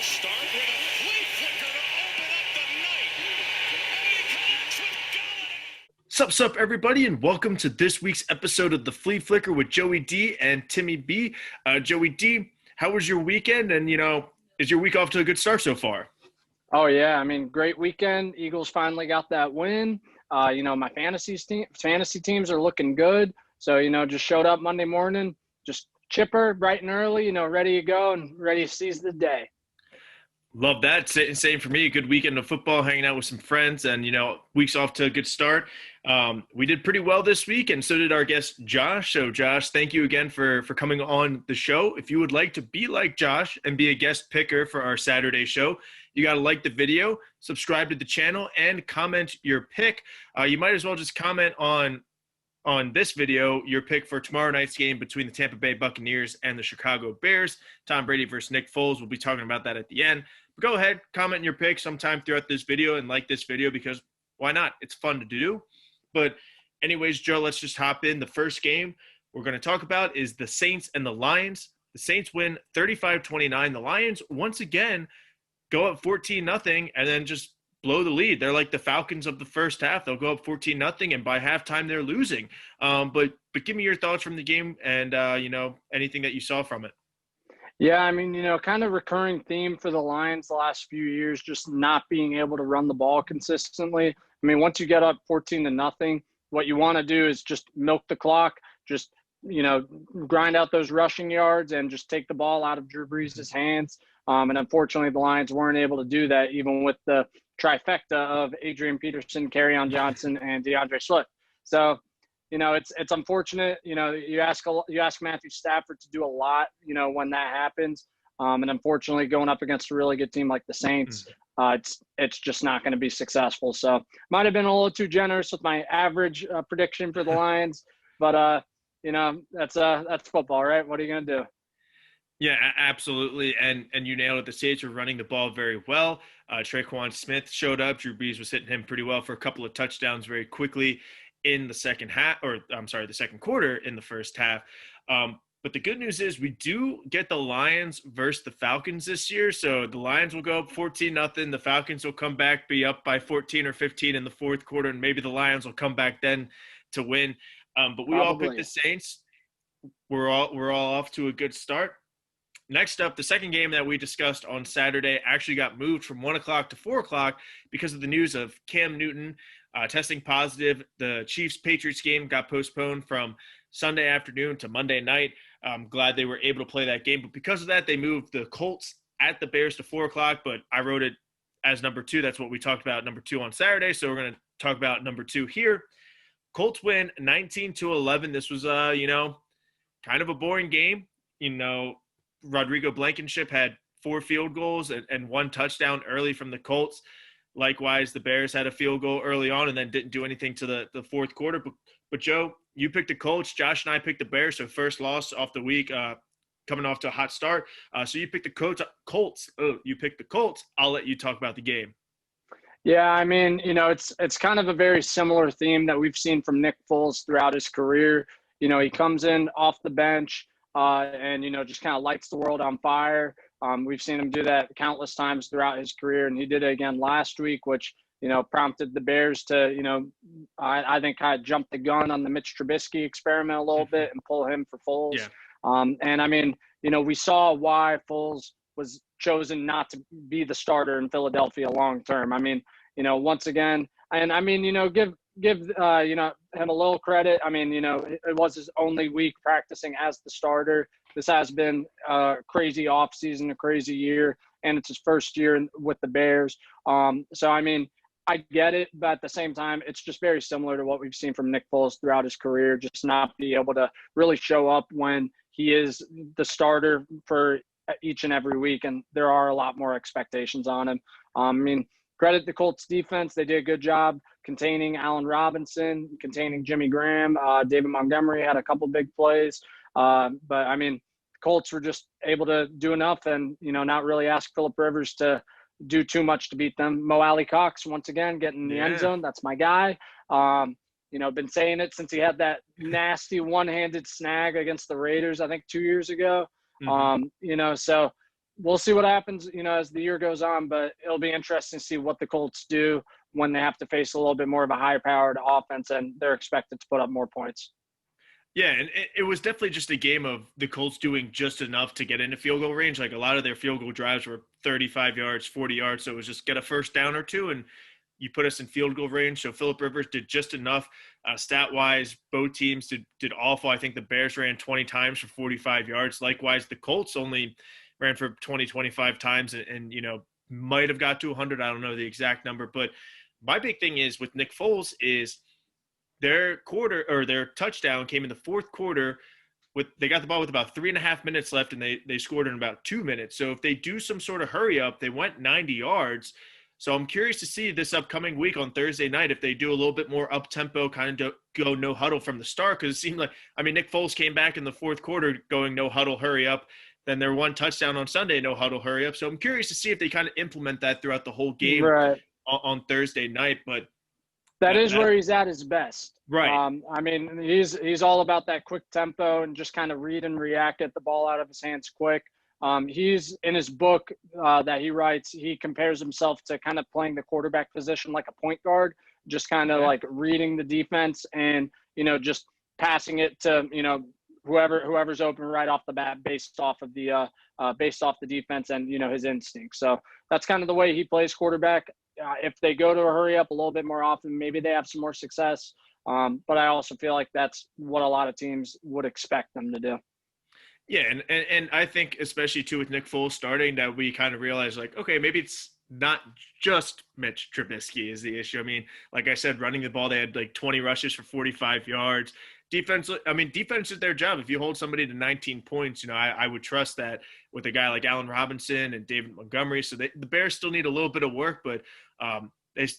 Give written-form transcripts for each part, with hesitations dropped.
start with a flea flicker to open up the night. And he connects with Galladay. Sup, everybody, and welcome to this week's episode of the Flea Flicker with Joey D and Timmy B. Joey D, how was your weekend? And, is your week off to a good start so far? Oh, yeah. I mean, great weekend. Eagles finally got that win. My fantasy teams are looking good. So, just showed up Monday morning, just chipper, bright and early, ready to go and ready to seize the day. Love that. Same for me. A good weekend of football, hanging out with some friends, and, week's off to a good start. We did pretty well this week, and so did our guest, Josh. So, Josh, thank you again for coming on the show. If you would like to be like Josh and be a guest picker for our Saturday show, you got to like the video, subscribe to the channel, and comment your pick. You might as well just comment on this video your pick for tomorrow night's game between the Tampa Bay Buccaneers and the Chicago Bears. Tom Brady versus Nick Foles. We'll be talking about that at the end. But go ahead, comment your pick sometime throughout this video and like this video because why not? It's fun to do. But anyways, Joe, let's just hop in. The first game we're going to talk about is the Saints and the Lions. The Saints win 35-29. The Lions, once again, go up 14-0 and then just blow the lead. They're like the Falcons of the first half. They'll go up 14-0, and by halftime they're losing. But give me your thoughts from the game and, anything that you saw from it. Yeah, I mean, kind of recurring theme for the Lions the last few years, just not being able to run the ball consistently. I mean, once you get up 14-0, what you want to do is just milk the clock, just, grind out those rushing yards and just take the ball out of Drew Brees' hands. And unfortunately, the Lions weren't able to do that, even with the trifecta of Adrian Peterson, Kerryon Johnson, and DeAndre Swift. So, it's unfortunate. You ask Matthew Stafford to do a lot, when that happens. And unfortunately, going up against a really good team like the Saints, it's just not going to be successful. So, might have been a little too generous with my average prediction for the Lions, but that's football, right? What are you going to do? Yeah, absolutely. And you nailed it. The Saints were running the ball very well. Tre'Quan Smith showed up. Drew Brees was hitting him pretty well for a couple of touchdowns very quickly in the second quarter in the first half. But the good news is we do get the Lions versus the Falcons this year. So the Lions will go up 14-0. The Falcons will come back, be up by 14 or 15 in the fourth quarter, and maybe the Lions will come back then to win. But we all picked the Saints. We're all off to a good start. Next up, the second game that we discussed on Saturday actually got moved from 1 o'clock to 4 o'clock because of the news of Cam Newton testing positive. The Chiefs-Patriots game got postponed from Sunday afternoon to Monday night. I'm glad they were able to play that game. But because of that, they moved the Colts at the Bears to 4 o'clock. But I wrote it as number 2. That's what we talked about, number 2 on Saturday. So we're going to talk about number 2 here. Colts win 19-11. This was, kind of a boring game. Rodrigo Blankenship had 4 field goals and 1 touchdown early from the Colts. Likewise, the Bears had a field goal early on and then didn't do anything to the fourth quarter. But Joe, you picked the Colts. Josh and I picked the Bears, so first loss off the week, coming off to a hot start. So you picked the Colts. Oh, you picked the Colts. I'll let you talk about the game. Yeah, I mean, it's kind of a very similar theme that we've seen from Nick Foles throughout his career. He comes in off the bench, and, just kind of lights the world on fire. We've seen him do that countless times throughout his career, and he did it again last week, which, prompted the Bears to, I think kind of jump the gun on the Mitch Trubisky experiment a little bit and pull him for Foles. Yeah. And, I mean, we saw why Foles was chosen not to be the starter in Philadelphia long term. I mean, once again, and I mean, give him a little credit. I mean, it was his only week practicing as the starter. This has been a crazy offseason, a crazy year, and it's his first year with the Bears. So, I mean, I get it, but at the same time, it's just very similar to what we've seen from Nick Foles throughout his career, just not be able to really show up when he is the starter for each and every week, and there are a lot more expectations on him. I mean, credit the Colts defense. They did a good job containing Allen Robinson, containing Jimmy Graham. David Montgomery had a couple big plays. But, I mean, the Colts were just able to do enough and, not really ask Phillip Rivers to do too much to beat them. Mo Alley Cox, once again, getting in the end zone. That's my guy. Been saying it since he had that nasty one-handed snag against the Raiders, I think 2 years ago. So we'll see what happens, as the year goes on, but it'll be interesting to see what the Colts do when they have to face a little bit more of a high-powered offense and they're expected to put up more points. Yeah, and it was definitely just a game of the Colts doing just enough to get into field goal range. Like a lot of their field goal drives were 35 yards, 40 yards. So it was just get a first down or two, and you put us in field goal range. So Phillip Rivers did just enough. Stat-wise, both teams did awful. I think the Bears ran 20 times for 45 yards. Likewise, the Colts only ran for 20, 25 times and might have got to 100. I don't know the exact number. But my big thing is with Nick Foles is – their touchdown came in the fourth quarter. They got the ball with about 3.5 minutes left, and they scored in about 2 minutes. So if they do some sort of hurry up, they went 90 yards. So I'm curious to see this upcoming week on Thursday night if they do a little bit more up tempo, kind of go no huddle from the start. Because it seemed like Nick Foles came back in the fourth quarter going no huddle, hurry up. Then their one touchdown on Sunday, no huddle, hurry up. So I'm curious to see if they kind of implement that throughout the whole game on Thursday night. But that is where he's at his best. Right. He's all about that quick tempo and just kind of read and react, get the ball out of his hands quick. He's in his book that he writes, he compares himself to kind of playing the quarterback position like a point guard, just kind of like reading the defense and, just passing it to, whoever's open right off the bat based off the defense and, his instincts. So that's kind of the way he plays quarterback. If they go to a hurry up a little bit more often, maybe they have some more success. But I also feel like that's what a lot of teams would expect them to do. Yeah, and I think especially too with Nick Foles starting that we kind of realize like, okay, maybe it's not just Mitch Trubisky is the issue. I mean, like I said, running the ball, they had like 20 rushes for 45 yards. Defense is their job. If you hold somebody to 19 points, I would trust that with a guy like Allen Robinson and David Montgomery. So the Bears still need a little bit of work, but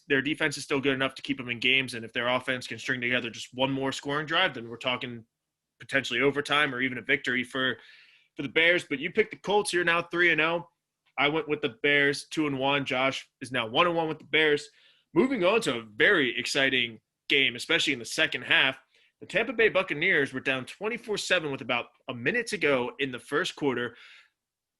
their defense is still good enough to keep them in games. And if their offense can string together just one more scoring drive, then we're talking potentially overtime or even a victory for the Bears. But you picked the Colts. You're now 3-0. I went with the Bears 2-1. Josh is now 1-1 with the Bears. Moving on to a very exciting game, especially in the second half. The Tampa Bay Buccaneers were down 24-7 with about a minute to go in the first quarter.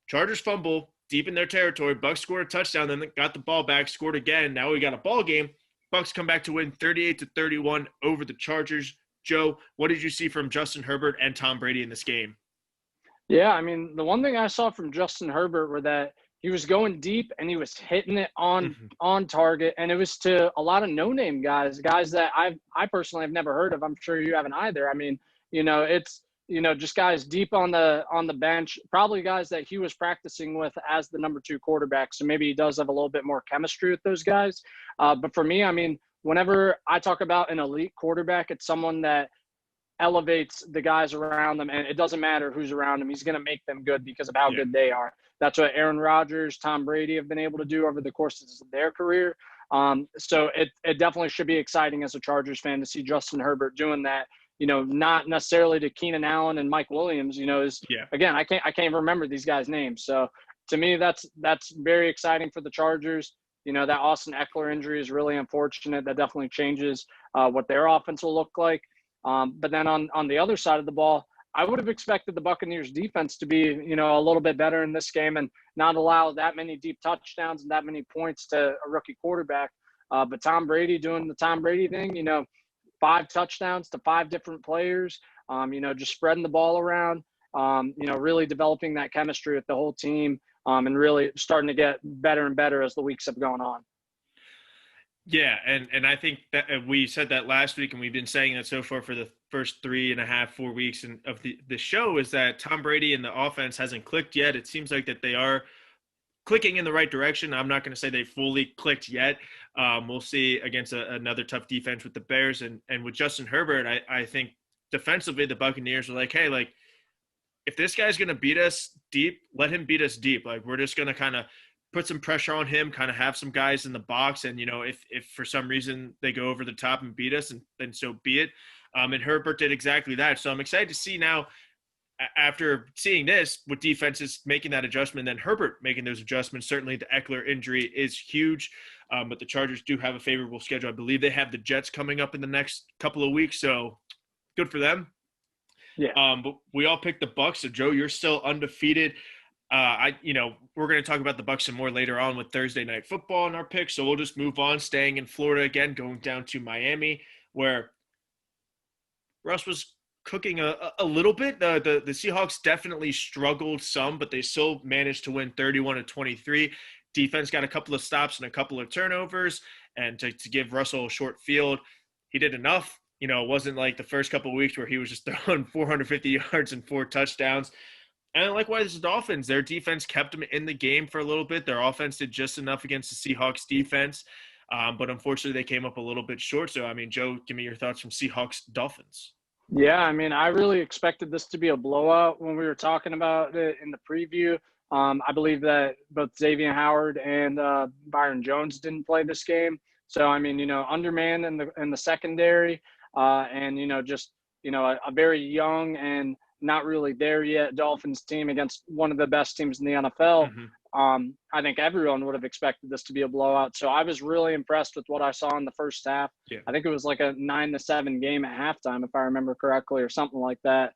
Chargers fumble deep in their territory. Bucs scored a touchdown, then got the ball back, scored again. Now we got a ball game. Bucs come back to win 38-31 over the Chargers. Joe, what did you see from Justin Herbert and Tom Brady in this game? Yeah, the one thing I saw from Justin Herbert were that he was going deep and he was hitting it on target, and it was to a lot of no-name guys that I personally have never heard of. I'm sure you haven't either. It's just guys deep on the bench, probably guys that he was practicing with as the number 2 quarterback. So maybe he does have a little bit more chemistry with those guys. But for me, whenever I talk about an elite quarterback, it's someone that elevates the guys around them, and it doesn't matter who's around them. He's going to make them good because of how good they are. That's what Aaron Rodgers, Tom Brady have been able to do over the course of their career. So it definitely should be exciting as a Chargers fan to see Justin Herbert doing that. Not necessarily to Keenan Allen and Mike Williams. Again, I can't remember these guys' names. So to me, that's very exciting for the Chargers. That Austin Eckler injury is really unfortunate. That definitely changes what their offense will look like. But then on the other side of the ball, I would have expected the Buccaneers defense to be, a little bit better in this game and not allow that many deep touchdowns and that many points to a rookie quarterback. But Tom Brady doing the Tom Brady thing, 5 touchdowns to 5 different players, just spreading the ball around, really developing that chemistry with the whole team, and really starting to get better and better as the weeks have gone on. Yeah, and I think that we said that last week, and we've been saying that so far for the first 3.5, 4 weeks of the show, is that Tom Brady and the offense hasn't clicked yet. It seems like that they are clicking in the right direction. I'm not going to say they fully clicked yet. We'll see against another tough defense with the Bears. And with Justin Herbert, I think defensively the Buccaneers are like, hey, like, if this guy's going to beat us deep, let him beat us deep. Like, we're just going to kind of put some pressure on him, kind of have some guys in the box. And, if for some reason they go over the top and beat us, and then so be it. And Herbert did exactly that. So I'm excited to see now, after seeing this, with defenses making that adjustment, then Herbert making those adjustments. Certainly the Eckler injury is huge, but the Chargers do have a favorable schedule. I believe they have the Jets coming up in the next couple of weeks, so good for them. Yeah. But we all picked the Bucs. So Joe, you're still undefeated. We're going to talk about the Bucs some more later on with Thursday Night Football in our picks. So we'll just move on, staying in Florida again, going down to Miami, where Russ was cooking a little bit. The Seahawks definitely struggled some, but they still managed to win 31-23. Defense got a couple of stops and a couple of turnovers, and to give Russell a short field, he did enough. It wasn't like the first couple of weeks where he was just throwing 450 yards and 4 touchdowns. And likewise, the Dolphins, their defense kept them in the game for a little bit. Their offense did just enough against the Seahawks defense. But unfortunately, they came up a little bit short. So, Joe, give me your thoughts from Seahawks Dolphins. Yeah, I really expected this to be a blowout when we were talking about it in the preview. I believe that both Xavier Howard and Byron Jones didn't play this game. So, undermanned in the secondary and, a very young and not really there yet Dolphins team against one of the best teams in the NFL. I think everyone would have expected this to be a blowout. So I was really impressed with what I saw in the first half. Yeah. I think it was like a 9-7 game at halftime, if I remember correctly, or something like that.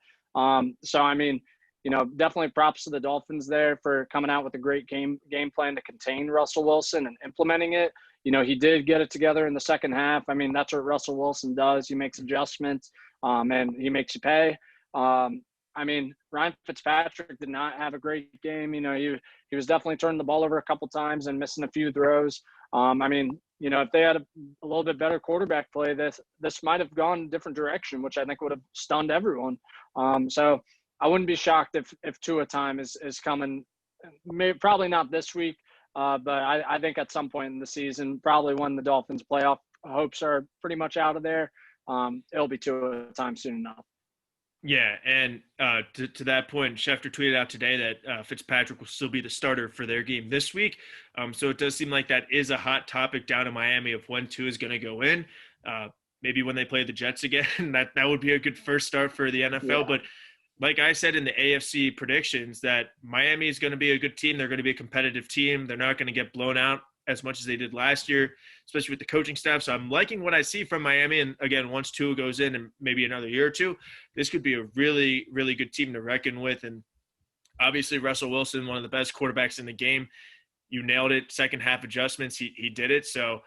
Definitely props to the Dolphins there for coming out with a great game plan to contain Russell Wilson and implementing it. He did get it together in the second half. That's what Russell Wilson does. He makes adjustments and he makes you pay. Ryan Fitzpatrick did not have a great game. He was definitely turning the ball over a couple times and missing a few throws. If they had a little bit better quarterback play, this might have gone a different direction, which I think would have stunned everyone. So I wouldn't be shocked if Tua time is coming. Probably not this week, but I think at some point in the season, probably when the Dolphins' playoff hopes are pretty much out of there, it'll be Tua time soon enough. Yeah, and to that point, Schefter tweeted out today that Fitzpatrick will still be the starter for their game this week. So it does seem like that is a hot topic down in Miami of when Tua is going to go in. Maybe when they play the Jets again, that would be a good first start for the NFL. Yeah. But like I said in the AFC predictions, that Miami is going to be a good team. They're going to be a competitive team. They're not going to get blown out as much as they did last year, especially with the coaching staff. So I'm liking what I see from Miami. And again, once Tua goes in and maybe another year or two, this could be a really, really good team to reckon with. And obviously Russell Wilson, one of the best quarterbacks in the game. You nailed it. Second half adjustments. He did it. So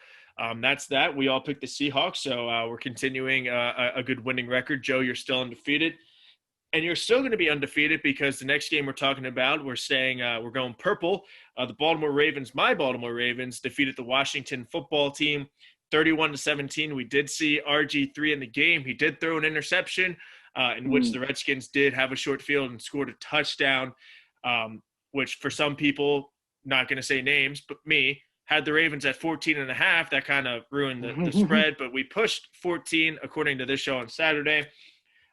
that's that. We all picked the Seahawks. So we're continuing a good winning record. Joe, you're still undefeated. And you're still going to be undefeated because the next game we're talking about, we're going purple. The Baltimore Ravens, my Baltimore Ravens, defeated the Washington football team 31-17. We did see RG3 in the game. He did throw an interception in which the Redskins did have a short field and scored a touchdown, which for some people, not going to say names, but me, had the Ravens at 14.5. That kind of ruined the spread, but we pushed 14 according to this show on Saturday.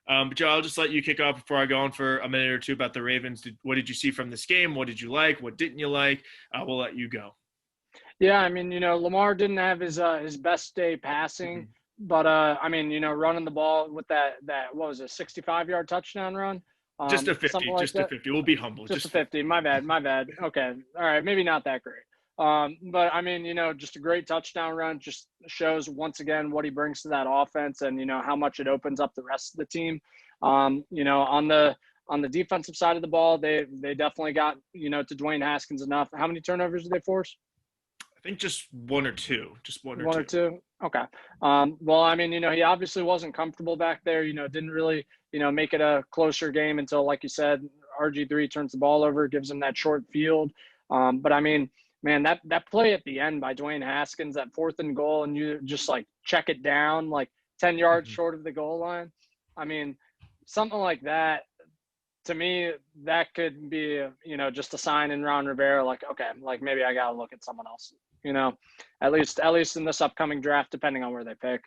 But Joe, I'll just let you kick off before I go on for a minute or two about the Ravens. What did you see from this game? What did you like? What didn't you like? We'll let you go. Yeah, Lamar didn't have his best day passing, but running the ball with that what was it, 65-yard touchdown run? Just a 50, like just a 50. We'll be humble. Just a 50. My bad. Okay, all right, maybe not that great. But just a great touchdown run. Just shows once again what he brings to that offense, and how much it opens up the rest of the team. On the defensive side of the ball, they definitely got to Dwayne Haskins enough. How many turnovers did they force? I think just one or two. One or two. Okay. He obviously wasn't comfortable back there. Didn't really make it a closer game until, like you said, RG3 turns the ball over, gives him that short field. Man, that play at the end by Dwayne Haskins, that 4th and goal, and you just check it down 10 yards short of the goal line. Something like that, to me, that could be, just a sign in Ron Rivera, okay, maybe I got to look at someone else, at least in this upcoming draft, depending on where they pick.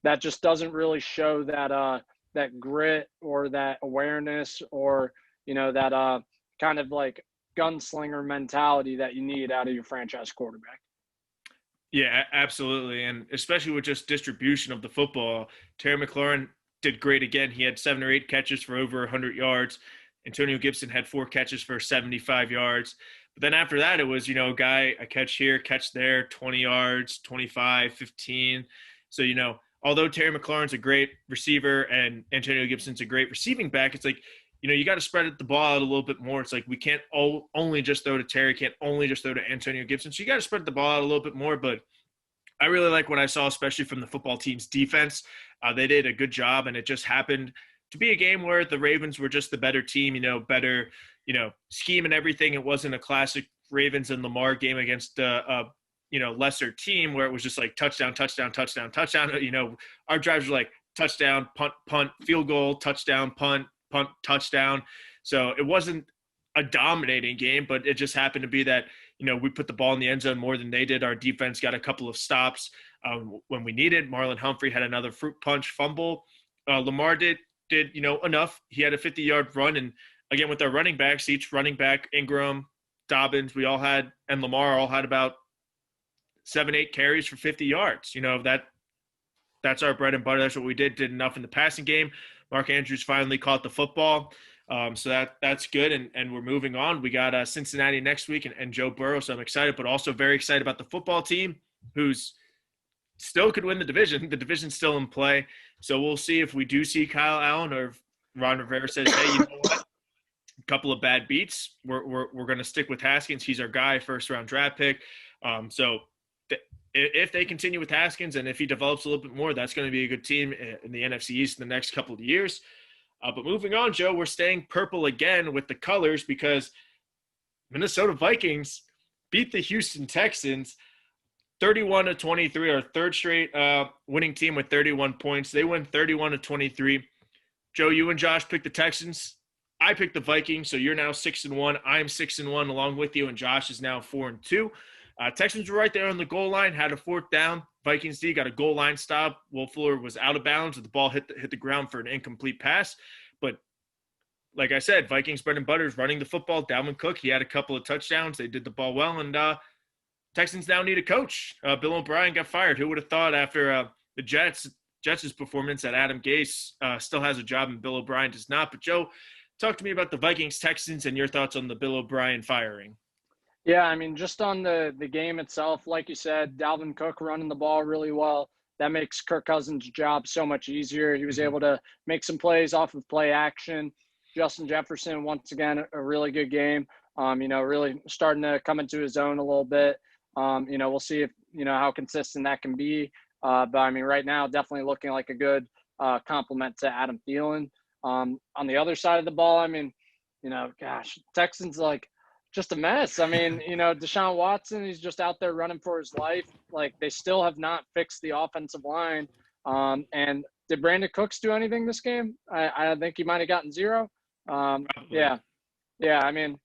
That just doesn't really show that grit or that awareness or, that kind of gunslinger mentality that you need out of your franchise quarterback. Yeah, absolutely. And especially with just distribution of the football, Terry McLaurin did great again. He had 7 or 8 catches for over 100 yards. Antonio Gibson had 4 catches for 75 yards. But then after that, it was, a catch here, catch there, 20 yards, 25, 15. So, although Terry McLaurin's a great receiver and Antonio Gibson's a great receiving back, it's you got to spread the ball out a little bit more. It's like we can't only just throw to Terry, can't only just throw to Antonio Gibson. So you got to spread the ball out a little bit more. But I really like what I saw, especially from the football team's defense. They did a good job, and it just happened to be a game where the Ravens were just the better team, better, scheme and everything. It wasn't a classic Ravens and Lamar game against a lesser team where it was just like touchdown, touchdown, touchdown, touchdown. Our drives were like touchdown, punt, punt, field goal, touchdown, punt, touchdown. So it wasn't a dominating game, but it just happened to be that, we put the ball in the end zone more than they did. Our defense got a couple of stops when we needed. Marlon Humphrey had another fruit punch fumble. Lamar did enough. He had a 50-yard run. And again, with our running backs, each running back, Ingram, Dobbins, and Lamar all had about 7-8 carries for 50 yards. That's our bread and butter. That's what we did enough in the passing game. Mark Andrews finally caught the football. So that's good. And we're moving on. We got Cincinnati next week and Joe Burrow. So I'm excited, but also very excited about the football team who's still could win the division. The division's still in play. So we'll see if we do see Kyle Allen or if Ron Rivera says, hey, you know what? A couple of bad beats. We're going to stick with Haskins. He's our guy, first-round draft pick. If they continue with Haskins and if he develops a little bit more, that's going to be a good team in the NFC East in the next couple of years. But moving on, Joe, we're staying purple again with the colors because Minnesota Vikings beat the Houston Texans 31-23, our third straight winning team with 31 points. They win 31-23. Joe, you and Josh picked the Texans. I picked the Vikings, so you're now 6-1. I'm 6-1 along with you, and Josh is now 4-2. Texans were right there on the goal line, had a fourth down. Vikings D got a goal line stop. Will Fuller was out of bounds. The ball hit the ground for an incomplete pass. But like I said, Vikings bread and butter is running the football. Dalvin Cook, he had a couple of touchdowns. They did the ball well. And Texans now need a coach. Bill O'Brien got fired. Who would have thought after the Jets' performance that Adam Gase still has a job and Bill O'Brien does not. But, Joe, talk to me about the Vikings-Texans and your thoughts on the Bill O'Brien firing. Yeah, I mean, just on the game itself, like you said, Dalvin Cook running the ball really well. That makes Kirk Cousins' job so much easier. He was able to make some plays off of play action. Justin Jefferson, once again, a really good game. Really starting to come into his own a little bit. We'll see if, how consistent that can be. But, I mean, right now, definitely looking like a good compliment to Adam Thielen. On the other side of the ball, I mean, Texans, just a mess. I mean, Deshaun Watson, he's just out there running for his life. They still have not fixed the offensive line. And did Brandon Cooks do anything this game? I think he might have gotten 0. Yeah. I mean,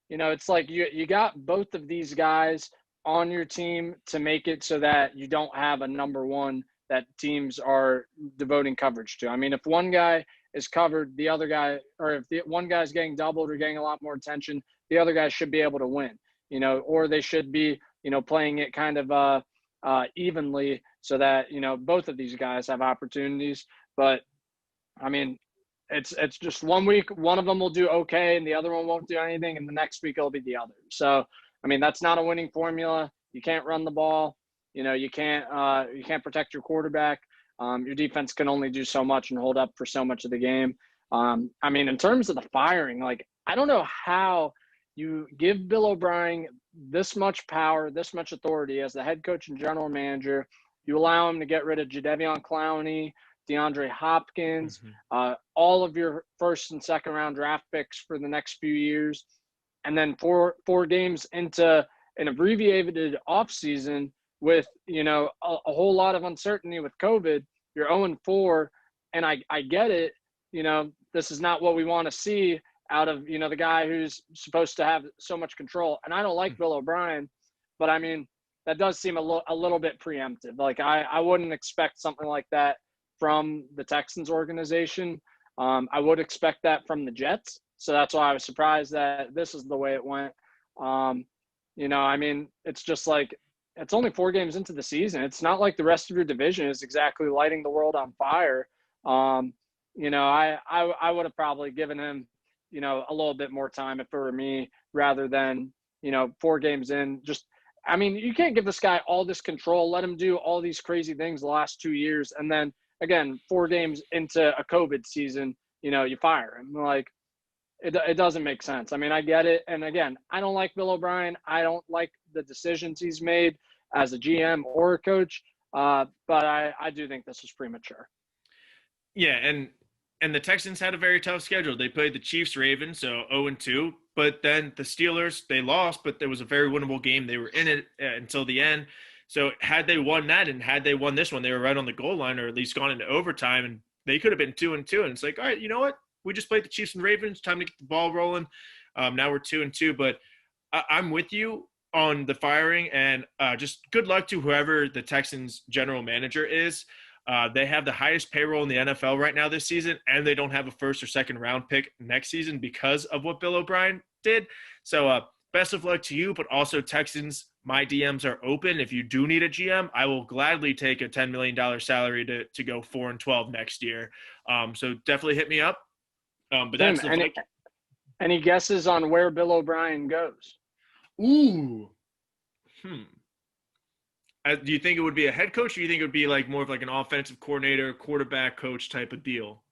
it's like you got both of these guys on your team to make it so that you don't have a number one that teams are devoting coverage to. I mean, if one guy is covered, the other guy, or if the one guy's getting doubled or getting a lot more attention, the other guy should be able to win, or they should be, playing it kind of evenly so that, both of these guys have opportunities. But I mean, it's just 1 week, one of them will do okay and the other one won't do anything. And the next week it'll be the other. So, I mean, that's not a winning formula. You can't run the ball. You can't protect your quarterback. Your defense can only do so much and hold up for so much of the game. I mean, in terms of the firing, I don't know how you give Bill O'Brien this much power, this much authority as the head coach and general manager. You allow him to get rid of Jadeveon Clowney, DeAndre Hopkins, all of your first and second round draft picks for the next few years. And then four games into an abbreviated offseason with, a whole lot of uncertainty with COVID, you're 0-4. And I get it. This is not what we want to see out of, the guy who's supposed to have so much control. And I don't like Bill O'Brien, but I mean, that does seem a little bit preemptive. I wouldn't expect something like that from the Texans organization. I would expect that from the Jets. So that's why I was surprised that this is the way it went. I mean, it's just it's only 4 games into the season. It's not like the rest of your division is exactly lighting the world on fire. I would have probably given him, a little bit more time if it were me, rather than, 4 games in. I mean, you can't give this guy all this control, let him do all these crazy things the last 2 years. And then again, 4 games into a COVID season, you fire him. it doesn't make sense. I mean, I get it. And again, I don't like Bill O'Brien. I don't like the decisions he's made as a GM or a coach. But I do think this is premature. Yeah, and the Texans had a very tough schedule. They played the Chiefs, Ravens, so 0-2. But then the Steelers, they lost, but there was a very winnable game. They were in it until the end. So had they won that and had they won this one, they were right on the goal line, or at least gone into overtime, and they could have been 2-2. And it's like, all right, you know what? We just played the Chiefs and Ravens. Time to get the ball rolling. Now we're 2-2. But I'm with you on the firing, and just good luck to whoever the Texans general manager is. They have the highest payroll in the NFL right now this season, and they don't have a first or second round pick next season because of what Bill O'Brien did. So best of luck to you, but also Texans, my DMs are open. If you do need a GM, I will gladly take a $10 million salary to go 4-12 next year. So definitely hit me up. But that's the any guesses on where Bill O'Brien goes? Ooh. Do you think it would be a head coach, or do you think it would be like more of like an offensive coordinator, quarterback coach type of deal?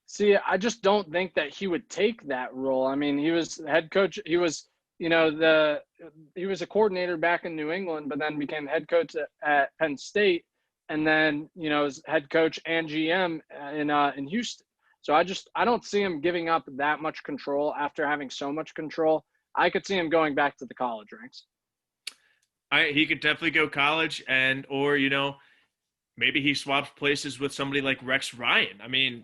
See, I just don't think that he would take that role. I mean, he was head coach. He was, he was a coordinator back in New England, but then became head coach at Penn State, and then was head coach and GM in Houston. So I don't see him giving up that much control after having so much control. I could see him going back to the college ranks. He could definitely go college, or maybe he swaps places with somebody like Rex Ryan. I mean,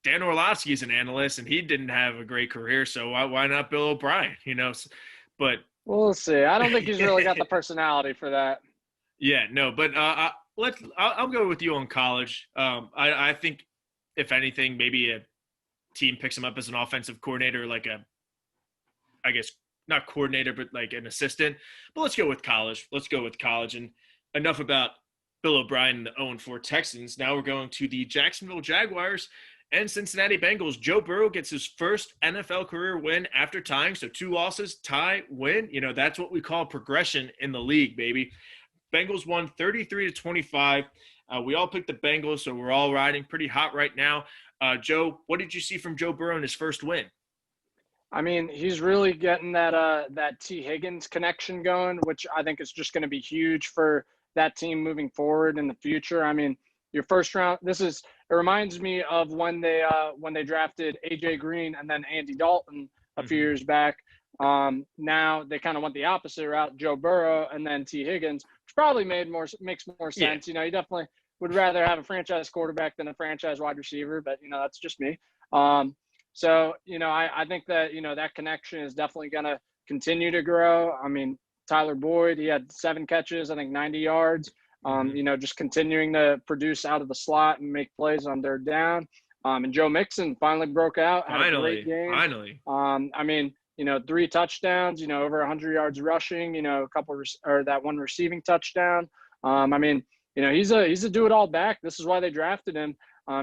Dan Orlovsky is an analyst, and he didn't have a great career, so why not Bill O'Brien? But we'll see. I don't think he's really got the personality for that. Yeah, no, but I'll go with you on college. I think if anything, maybe a team picks him up as an offensive coordinator, like I guess not coordinator, but like an assistant. But let's go with college. And enough about Bill O'Brien and the 0-4 Texans. Now we're going to the Jacksonville Jaguars and Cincinnati Bengals. Joe Burrow gets his first NFL career win after tying. So 2 losses, tie, win. That's what we call progression in the league, baby. Bengals won 33-25. We all picked the Bengals, so we're all riding pretty hot right now. Joe, what did you see from Joe Burrow in his first win? I mean, he's really getting that T. Higgins connection going, which I think is just going to be huge for that team moving forward in the future. I mean, your first round, it reminds me of when they drafted AJ Green and then Andy Dalton a few years back. Now they kind of went the opposite route, Joe Burrow and then T. Higgins, which probably makes more sense. Yeah. You definitely would rather have a franchise quarterback than a franchise wide receiver, but that's just me. So, I think that, that connection is definitely going to continue to grow. I mean, Tyler Boyd, he had 7 catches, I think 90 yards, just continuing to produce out of the slot and make plays on third down. And Joe Mixon finally broke out, had a great game. Finally. I mean, 3 touchdowns, over 100 yards rushing, that one receiving touchdown. I mean, he's a do-it-all back. This is why they drafted him.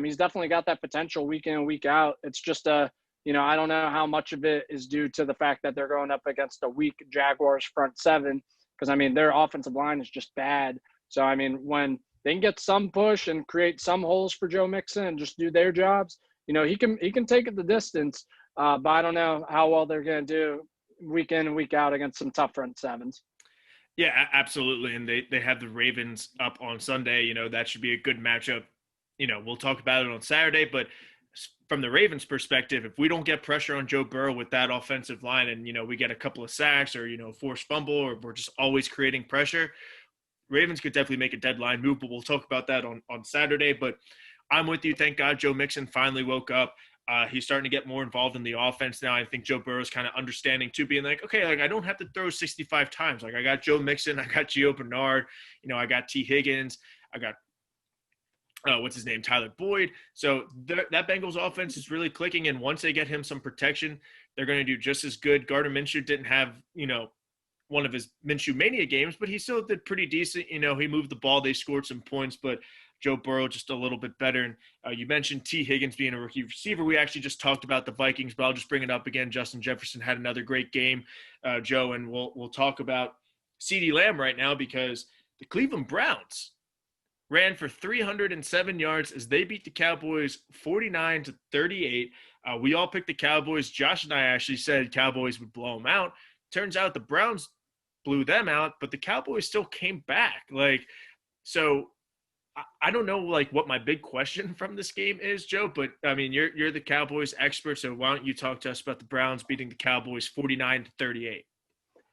He's definitely got that potential week in and week out. It's just I don't know how much of it is due to the fact that they're going up against a weak Jaguars front 7, because I mean their offensive line is just bad. So I mean when they can get some push and create some holes for Joe Mixon and just do their jobs, he can take it the distance. But I don't know how well they're going to do week in and week out against some tough front 7s. Yeah, absolutely. And they have the Ravens up on Sunday. That should be a good matchup. We'll talk about it on Saturday, but from the Ravens perspective, if we don't get pressure on Joe Burrow with that offensive line and, we get a couple of sacks or, forced fumble, or we're just always creating pressure, Ravens could definitely make a deadline move, but we'll talk about that on Saturday. But I'm with you. Thank God Joe Mixon finally woke up. He's starting to get more involved in the offense now. I think Joe Burrow's kind of understanding too, being like, okay, like I don't have to throw 65 times. Like I got Joe Mixon, I got Gio Bernard, I got T. Higgins, I got Tyler Boyd. So that Bengals offense is really clicking, and once they get him some protection, they're going to do just as good. Gardner Minshew didn't have, one of his Minshew Mania games, but he still did pretty decent. He moved the ball, they scored some points, but Joe Burrow just a little bit better. And you mentioned T. Higgins being a rookie receiver. We actually just talked about the Vikings, but I'll just bring it up again. Justin Jefferson had another great game, Joe, and we'll talk about CeeDee Lamb right now because the Cleveland Browns ran for 307 yards as they beat the Cowboys 49-38. We all picked the Cowboys. Josh and I actually said Cowboys would blow them out. Turns out the Browns blew them out, but the Cowboys still came back. So I don't know what my big question from this game is, Joe, but I mean, you're the Cowboys expert, so why don't you talk to us about the Browns beating the Cowboys 49-38?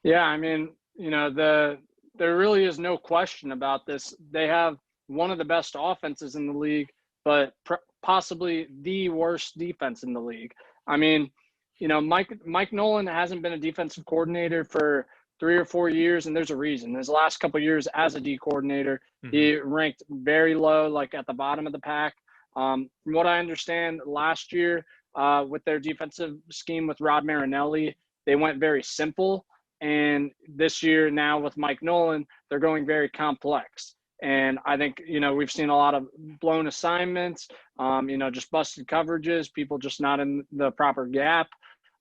Yeah, I mean, there really is no question about this. They have one of the best offenses in the league, but possibly the worst defense in the league. I mean, Mike Nolan hasn't been a defensive coordinator for 3 or 4 years, and there's a reason. His last couple of years as a D coordinator, he ranked very low, at the bottom of the pack. From what I understand, last year with their defensive scheme with Rod Marinelli, they went very simple. And this year now with Mike Nolan, they're going very complex. And I think, we've seen a lot of blown assignments, just busted coverages, people just not in the proper gap.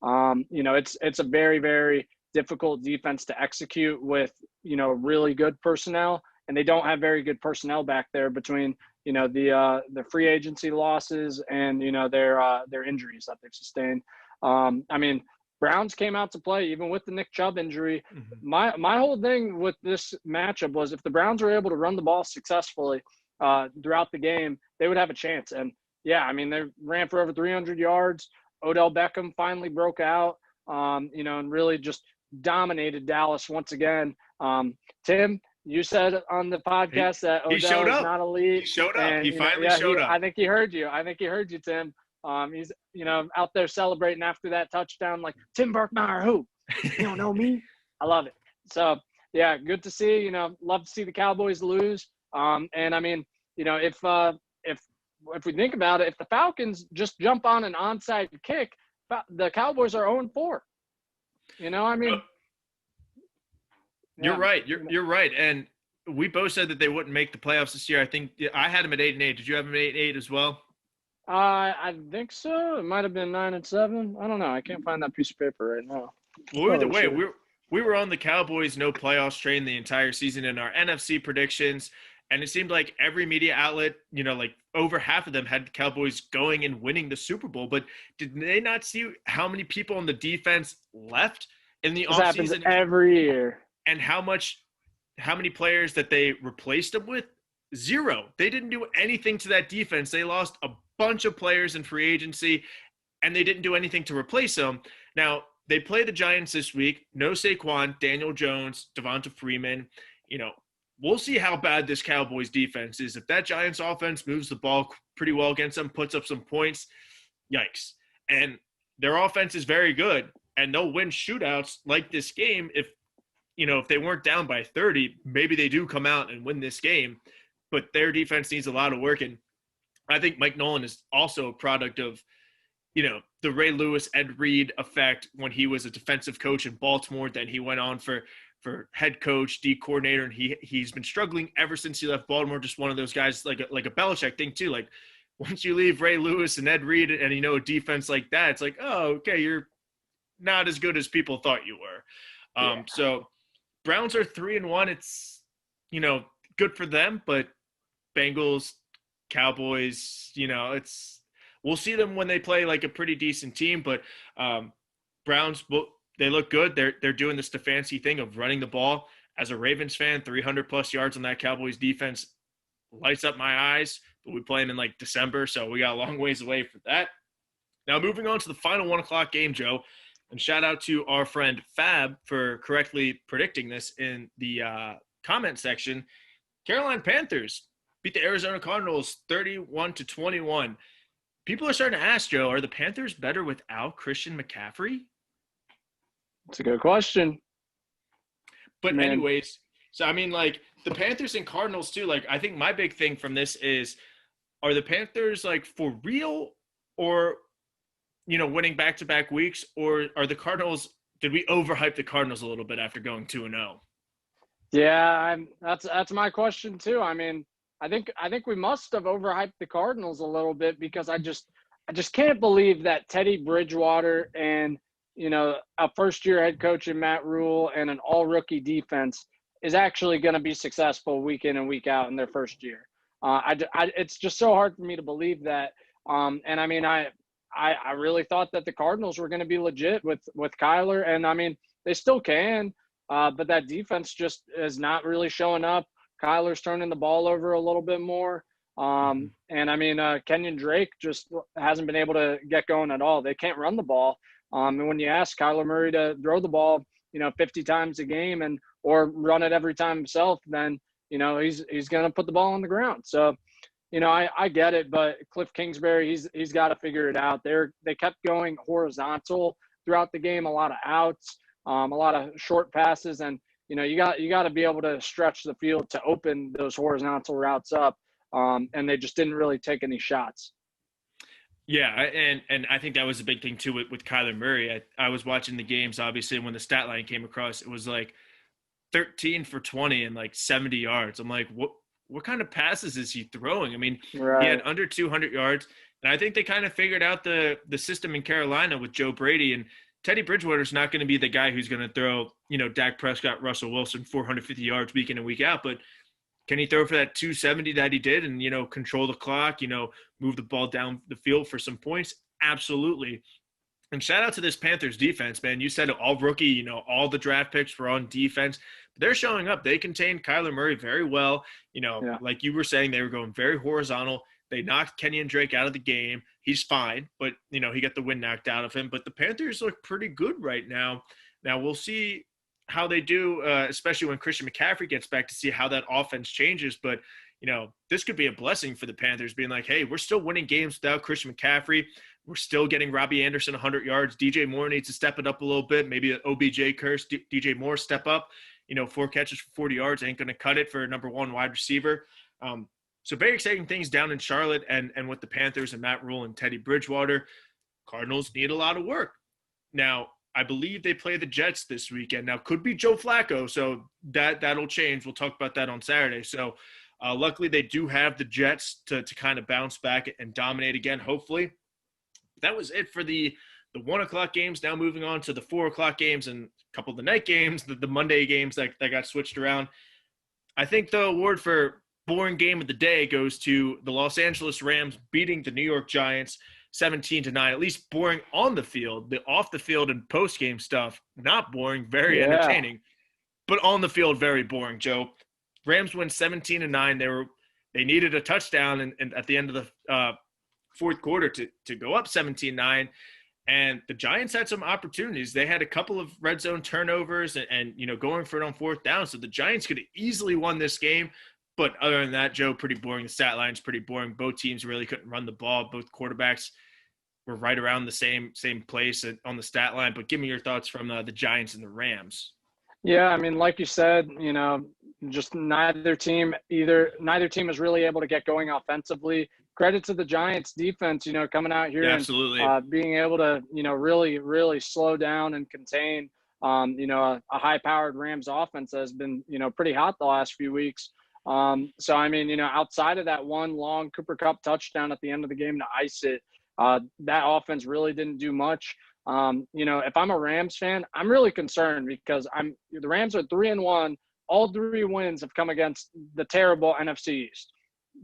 It's a very, very difficult defense to execute with, really good personnel. And they don't have very good personnel back there between, the free agency losses and, their injuries that they've sustained. I mean, Browns came out to play even with the Nick Chubb injury. My whole thing with this matchup was if the Browns were able to run the ball successfully throughout the game, they would have a chance. And yeah, I mean, they ran for over 300 yards. Odell Beckham finally broke out, and really just dominated Dallas once again. Tim, you said on the podcast that Odell is not elite. He showed up. And, he finally showed up. I think he heard you. Tim. He's, out there celebrating after that touchdown, like Tim Burkmeyer, who? You don't know me? I love it. So, yeah, good to see, love to see the Cowboys lose. And I mean, if we think about it, if the Falcons just jump on an onside kick, the Cowboys are 0-4. I mean. You're right. You're right. And we both said that they wouldn't make the playoffs this year. I think I had them at 8-8. Did you have them at 8-8 as well? I think so. It might have been 9-7. I don't know. I can't find that piece of paper right now. Well, either way, we were on the Cowboys no playoffs train the entire season in our NFC predictions, and it seemed like every media outlet, over half of them had the Cowboys going and winning the Super Bowl. But did they not see how many people on the defense left in the offseason? Happens every year. And how many players that they replaced them with? Zero. They didn't do anything to that defense. They lost a bunch of players in free agency, and they didn't do anything to replace them. Now, they play the Giants this week. No Saquon, Daniel Jones, Devonta Freeman. We'll see how bad this Cowboys defense is. If that Giants offense moves the ball pretty well against them, puts up some points, yikes. And their offense is very good, and they'll win shootouts like this game. If they weren't down by 30, maybe they do come out and win this game. But their defense needs a lot of work. And I think Mike Nolan is also a product of, the Ray Lewis, Ed Reed effect when he was a defensive coach in Baltimore. Then he went on for head coach, D coordinator, and he's been struggling ever since he left Baltimore. Just one of those guys, like a Belichick thing too. Like once you leave Ray Lewis and Ed Reed and a defense like that, it's like, oh, okay, you're not as good as people thought you were. So Browns are 3-1. It's good for them, but Bengals, Cowboys, we'll see them when they play like a pretty decent team, but Browns, they look good. They're doing the Stefanski thing of running the ball. As a Ravens fan, 300 plus yards on that Cowboys defense lights up my eyes, but we play them in December, so we got a long ways away for that. Now moving on to the final 1:00 game, Joe, and shout out to our friend Fab for correctly predicting this in the comment section. Carolina Panthers beat the Arizona Cardinals 31-21. People are starting to ask, Joe, are the Panthers better without Christian McCaffrey? That's a good question. But anyways, so I mean, the Panthers and Cardinals too, I think my big thing from this is, are the Panthers for real, or, winning back-to-back weeks, or are the Cardinals, did we overhype the Cardinals a little bit after going 2-0? Yeah, that's my question too. I mean, I think we must have overhyped the Cardinals a little bit, because I just can't believe that Teddy Bridgewater and a first-year head coach in Matt Rule and an all-rookie defense is actually going to be successful week in and week out in their first year. It's just so hard for me to believe that. And I mean, I really thought that the Cardinals were going to be legit with Kyler, and I mean they still can, but that defense just is not really showing up. Kyler's turning the ball over a little bit more, and I mean Kenyon Drake just hasn't been able to get going at all. They can't run the ball, and when you ask Kyler Murray to throw the ball, 50 times a game or run it every time himself, then he's going to put the ball on the ground. So. I get it, but Cliff Kingsbury, he's got to figure it out. They kept going horizontal throughout the game, a lot of outs, a lot of short passes, and you got to be able to stretch the field to open those horizontal routes up, and they just didn't really take any shots. Yeah, and I think that was a big thing too with Kyler Murray. I was watching the games, obviously, when the stat line came across, it was like 13 for 20 and like 70 yards. I'm like, what kind of passes is he throwing? I mean, Right. He had under 200 yards, and I think they kind of figured out the system in Carolina with Joe Brady, and Teddy Bridgewater's not going to be the guy who's going to throw, Dak Prescott, Russell Wilson, 450 yards week in and week out, but can he throw for that 270 that he did and, control the clock, move the ball down the field for some points? Absolutely. And shout out to this Panthers defense, man. You said all rookie, all the draft picks were on defense. They're showing up. They contained Kyler Murray very well. Like you were saying, they were going very horizontal. They knocked Kenyon Drake out of the game. He's fine, but, he got the wind knocked out of him. But the Panthers look pretty good right now. Now, we'll see how they do, especially when Christian McCaffrey gets back, to see how that offense changes. But, this could be a blessing for the Panthers, being like, hey, we're still winning games without Christian McCaffrey. We're still getting Robbie Anderson 100 yards. DJ Moore needs to step it up a little bit. Maybe an OBJ curse. DJ Moore step up. 4 catches for 40 yards ain't going to cut it for a number one wide receiver. So very exciting things down in Charlotte and with the Panthers and Matt Rule and Teddy Bridgewater. Cardinals need a lot of work. Now, I believe they play the Jets this weekend. Now, could be Joe Flacco, so that'll change. We'll talk about that on Saturday. So, luckily, they do have the Jets to kind of bounce back and dominate again, hopefully. That was it for the 1 o'clock games. Now moving on to the 4 o'clock games and a couple of the night games, the Monday games that got switched around. I think the award for boring game of the day goes to the Los Angeles Rams beating the New York Giants 17-9. At least boring on the field. The off the field and post game stuff, not boring, very entertaining, but on the field, very boring. Joe, Rams win 17-9. They needed a touchdown and at the end of the fourth quarter to go up 17-9. And the Giants had some opportunities. They had a couple of red zone turnovers and going for it on fourth down. So the Giants could have easily won this game. But other than that, Joe, pretty boring. The stat line's pretty boring. Both teams really couldn't run the ball. Both quarterbacks were right around the same place on the stat line. But give me your thoughts from the Giants and the Rams. Yeah, I mean, like you said, just neither team is really able to get going offensively. Credit to the Giants defense, coming out here absolutely. And being able to, really, really slow down and contain, a high-powered Rams offense that has been, pretty hot the last few weeks. So, I mean, outside of that one long Cooper Kupp touchdown at the end of the game to ice it, that offense really didn't do much. If I'm a Rams fan, I'm really concerned because the Rams are 3-1. All 3 wins have come against the terrible NFC East.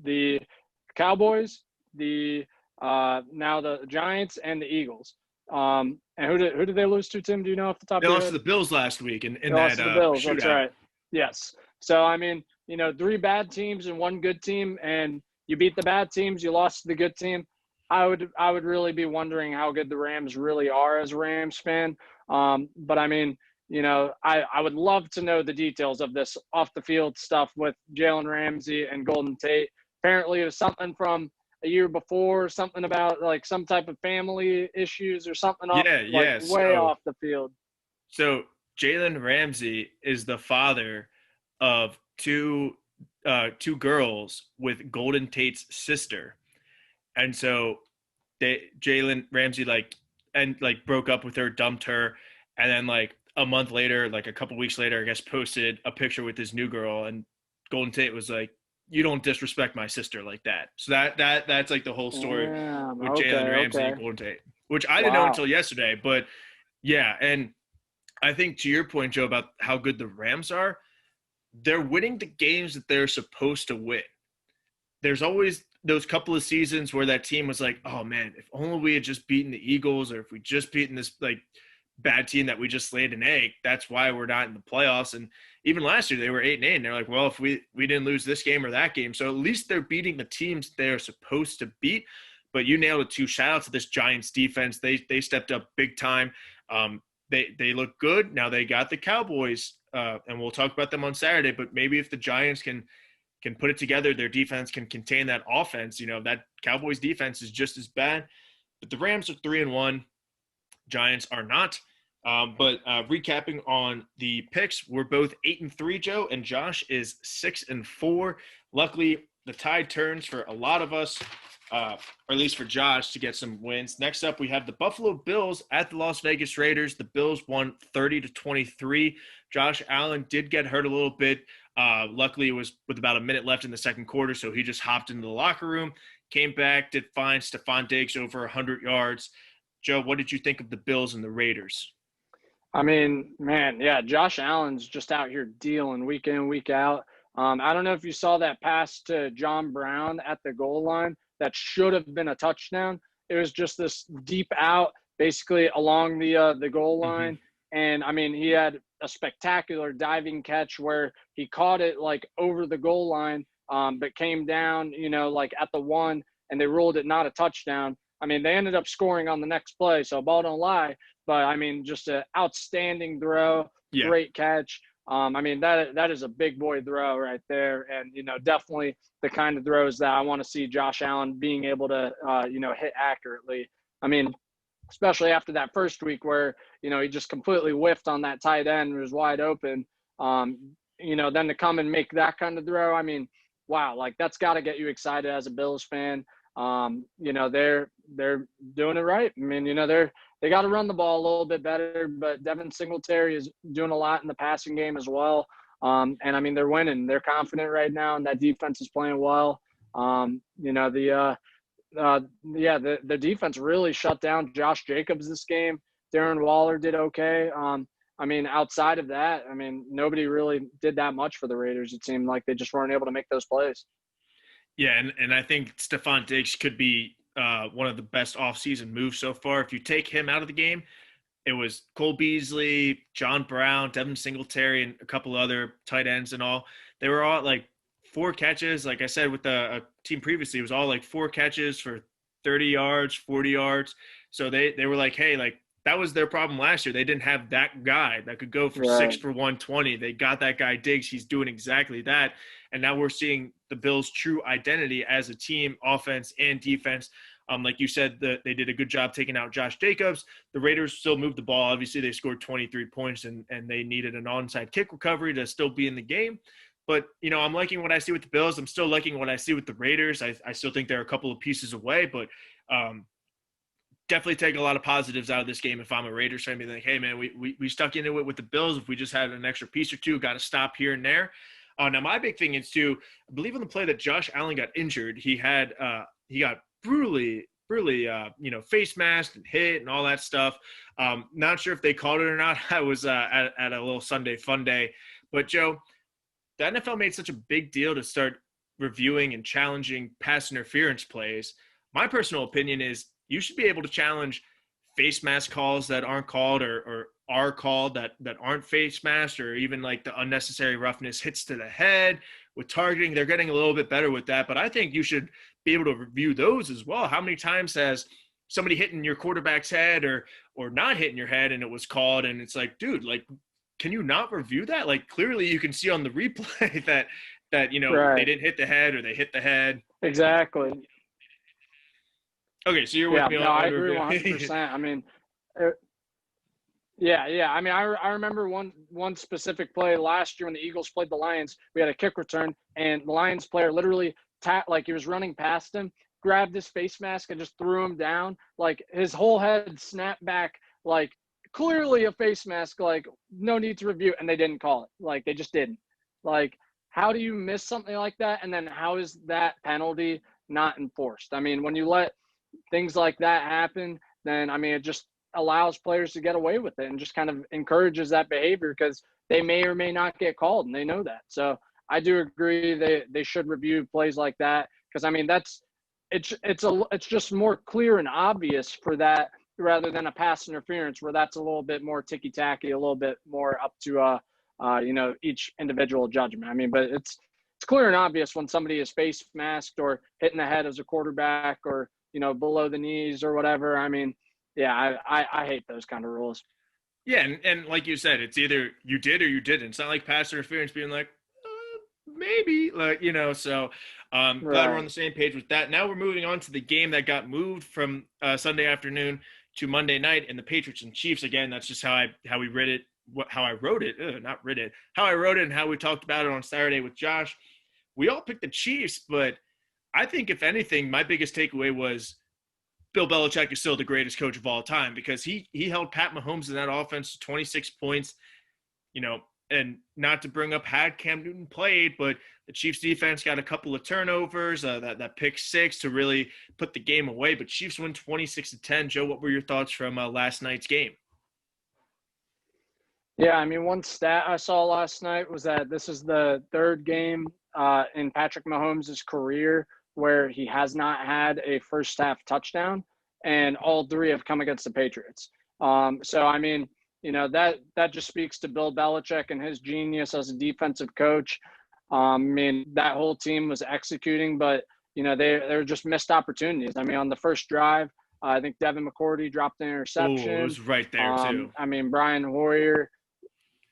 The Cowboys, now the Giants, and the Eagles. And who did they lose to, Tim? Do you know off the top of your head? They lost to the Bills last week in they that lost to the Bills, shootout. that's right. Yes. So, I mean, 3 bad teams and 1 good team, and you beat the bad teams, you lost to the good team. I would really be wondering how good the Rams really are as a Rams fan. But, I mean, I would love to know the details of this off-the-field stuff with Jalen Ramsey and Golden Tate. Apparently it was something from a year before, something about like some type of family issues or something way off the field. So Jalen Ramsey is the father of two girls with Golden Tate's sister. And so Jalen Ramsey broke up with her, dumped her, and then a month later, a couple weeks later, I guess, posted a picture with his new girl, and Golden Tate was like, "You don't disrespect my sister like that." So that's the whole story with Jalen Ramsey and Golden Tate, which I didn't know until yesterday. But yeah, and I think to your point, Joe, about how good the Rams are, they're winning the games that they're supposed to win. There's always those couple of seasons where that team was like, oh man, if only we had just beaten the Eagles, or if we just beaten this like bad team that we just laid an egg, that's why we're not in the playoffs. And even last year they were 8-8, and they're like, well, if we didn't lose this game or that game, so at least they're beating the teams they're supposed to beat. But you nailed it too. Shout out to this Giants defense. They stepped up big time. They look good. Now they got the Cowboys, and we'll talk about them on Saturday. But maybe if the Giants can put it together, their defense can contain that offense. That Cowboys defense is just as bad. But the Rams are 3-1. Giants are not. But recapping on the picks, we're both 8-3, Joe, and Josh is 6-4. Luckily, the tide turns for a lot of us, or at least for Josh, to get some wins. Next up, we have the Buffalo Bills at the Las Vegas Raiders. The Bills won 30-23. Josh Allen did get hurt a little bit. Luckily, it was with about a minute left in the second quarter, so he just hopped into the locker room, came back, did fine. Stephon Diggs over 100 yards. Joe, what did you think of the Bills and the Raiders? I mean, man, yeah, Josh Allen's just out here dealing week in, week out. I don't know if you saw that pass to John Brown at the goal line that should have been a touchdown. It was just this deep out, basically along the goal line. Mm-hmm. And, I mean, he had a spectacular diving catch where he caught it, like, over the goal line, but came down, like at the 1, and they ruled it not a touchdown. I mean, they ended up scoring on the next play, so ball don't lie. But, I mean, just an outstanding throw, Great catch. I mean, that is a big boy throw right there. And, definitely the kind of throws that I want to see Josh Allen being able to, hit accurately. I mean, especially after that first week where, he just completely whiffed on that tight end and was wide open. Then to come and make that kind of throw, I mean, wow, like that's got to get you excited as a Bills fan. They're doing it right. I mean, they got to run the ball a little bit better, but Devin Singletary is doing a lot in the passing game as well. And I mean, they're winning. They're confident right now, and that defense is playing well. The defense really shut down Josh Jacobs this game. Darren Waller did okay. I mean, outside of that, I mean, nobody really did that much for the Raiders. It seemed like they just weren't able to make those plays. Yeah, and I think Stephon Diggs could be one of the best offseason moves so far. If you take him out of the game, it was Cole Beasley, John Brown, Devin Singletary, and a couple other tight ends and all. They were all like 4 catches. Like I said with the team previously, it was all like 4 catches for 30 yards, 40 yards. So they were like, hey, like that was their problem last year. They didn't have that guy that could go for 6 for 120. They got that guy Diggs. He's doing exactly that. And now we're seeing the Bills' true identity as a team, offense and defense. Like you said, they did a good job taking out Josh Jacobs. The Raiders still moved the ball. Obviously, they scored 23 points, and they needed an onside kick recovery to still be in the game. But, I'm liking what I see with the Bills. I'm still liking what I see with the Raiders. I still think they're a couple of pieces away, but definitely take a lot of positives out of this game if I'm a Raiders fan. Be like, hey, man, we stuck into it with the Bills. If we just had an extra piece or two, got to stop here and there. Now, my big thing is, too, I believe on the play that Josh Allen got injured, he got brutally, face masked and hit and all that stuff. Not sure if they called it or not. I was at a little Sunday fun day. But, Joe, the NFL made such a big deal to start reviewing and challenging pass interference plays. My personal opinion is you should be able to challenge face mask calls that aren't called or are called that aren't face masked, or even like the unnecessary roughness hits to the head with targeting. They're getting a little bit better with that, but I think you should be able to review those as well. How many times has somebody hitting your quarterback's head or not hitting your head and it was called, and it's like, dude, like, can you not review that? Like, clearly you can see on the replay that right. They didn't hit the head or they hit the head. Exactly. Okay, so you're with me on I agree 100%. I mean, yeah. I mean, I remember one specific play last year when the Eagles played the Lions. We had a kick return, and the Lions player literally like he was running past him, grabbed his face mask and just threw him down. Like his whole head snapped back, like clearly a face mask. Like no need to review, and they didn't call it. Like they just didn't. Like how do you miss something like that, and then how is that penalty not enforced? I mean, when you let things like that happen, then I mean it just allows players to get away with it and just kind of encourages that behavior because they may or may not get called, and they know that. So I do agree they should review plays like that because I mean that's it's just more clear and obvious for that rather than a pass interference where that's a little bit more ticky tacky, a little bit more up to each individual judgment. I mean, but it's clear and obvious when somebody is face masked or hitting the head as a quarterback or below the knees or whatever. I mean, yeah, I hate those kind of rules. Yeah, and like you said, it's either you did or you didn't. It's not like pass interference being like, maybe, like, so glad we're on Right. the same page with that. Now we're moving on to the game that got moved from Sunday afternoon to Monday night, and the Patriots and Chiefs. Again, that's just how we read it, how I wrote it, not read it, how I wrote it, and how we talked about it on Saturday with Josh. We all picked the Chiefs, but I think if anything, my biggest takeaway was Bill Belichick is still the greatest coach of all time because he held Pat Mahomes in that offense to 26 points, and not to bring up had Cam Newton played, but the Chiefs defense got a couple of turnovers, that pick six to really put the game away. But Chiefs win 26-10. Joe, what were your thoughts from last night's game? Yeah, I mean, one stat I saw last night was that this is the third game in Patrick Mahomes' career where he has not had a first half touchdown, and all three have come against the Patriots. So, I mean, that just speaks to Bill Belichick and his genius as a defensive coach. I mean, that whole team was executing, but, they're just missed opportunities. I mean, on the first drive, I think Devin McCourty dropped an interception. Oh, it was right there, too. I mean, Brian Hoyer.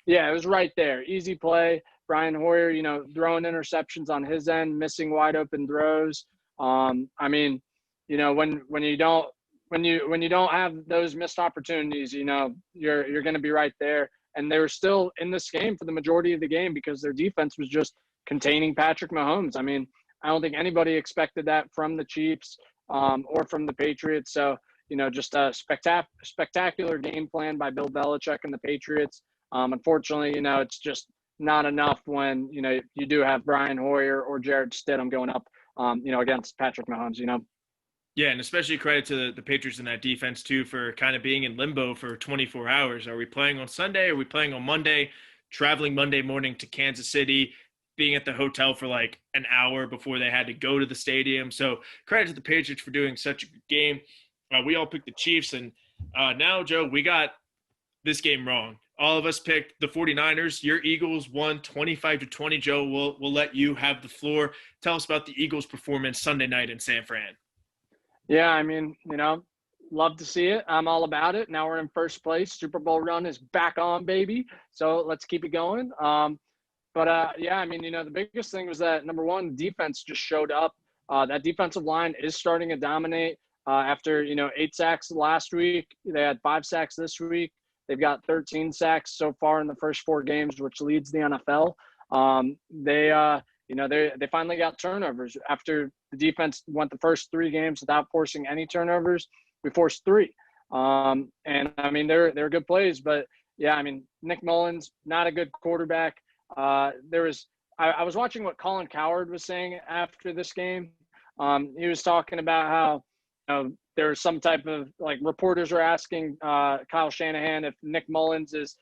Yeah, it was right there. Easy play. Brian Hoyer, throwing interceptions on his end, missing wide open throws. I mean, when you don't have those missed opportunities, you're going to be right there. And they were still in this game for the majority of the game because their defense was just containing Patrick Mahomes. I mean, I don't think anybody expected that from the Chiefs or from the Patriots. So, just a spectacular game plan by Bill Belichick and the Patriots. Unfortunately, it's just not enough when, you do have Brian Hoyer or Jared Stidham going up, against Patrick Mahomes, Yeah, and especially credit to the Patriots in that defense, too, for kind of being in limbo for 24 hours. Are we playing on Sunday? Are we playing on Monday? Traveling Monday morning to Kansas City, being at the hotel for like an hour before they had to go to the stadium. So credit to the Patriots for doing such a good game. We all picked the Chiefs, and now, Joe, we got this game wrong. All of us picked the 49ers. Your Eagles won 25-20. Joe, we'll let you have the floor. Tell us about the Eagles' performance Sunday night in San Fran. Yeah, I mean, love to see it. I'm all about it. Now we're in first place. Super Bowl run is back on, baby. So let's keep it going. Yeah, I mean, the biggest thing was that, number one, defense just showed up. That defensive line is starting to dominate. After, 8 sacks last week, they had 5 sacks this week. They've got 13 sacks so far in the first 4 games, which leads the NFL. They finally got turnovers after the defense went the first 3 games without forcing any turnovers. We forced 3. And I mean, they're good plays, but yeah, I mean, Nick Mullins, not a good quarterback. I was watching what Colin Cowherd was saying after this game. He was talking about how, there was some type of, like, reporters were asking Kyle Shanahan if Nick Mullins is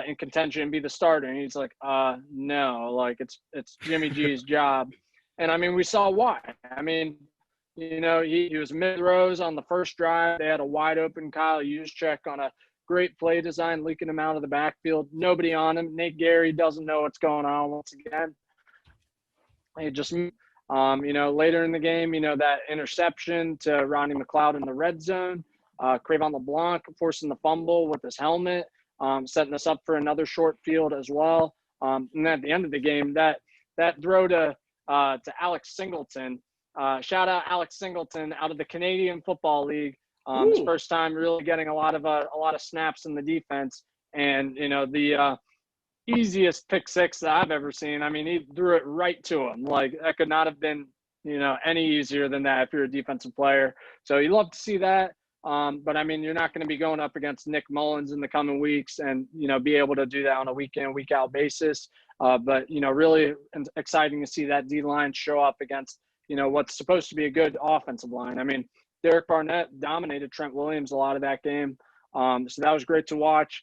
in contention and be the starter. And he's like, no, like it's Jimmy G's job. And I mean, we saw why. I mean, he was mid-throws on the first drive. They had a wide open Kyle Juszczyk on a great play design, leaking him out of the backfield. Nobody on him. Nate Gary doesn't know what's going on once again. He just, later in the game, that interception to Ronnie McLeod in the red zone, Crevon LeBlanc forcing the fumble with his helmet, setting us up for another short field as well. And then at the end of the game, that throw to Alex Singleton, shout out Alex Singleton out of the Canadian Football League. His first time really getting a lot of snaps in the defense, and the easiest pick six that I've ever seen. I mean, he threw it right to him. Like, that could not have been, any easier than that if you're a defensive player. So you love to see that. But I mean, you're not going to be going up against Nick Mullins in the coming weeks and, be able to do that on a week in, week out basis. But, really exciting to see that D line show up against, what's supposed to be a good offensive line. I mean, Derek Barnett dominated Trent Williams a lot of that game. So that was great to watch.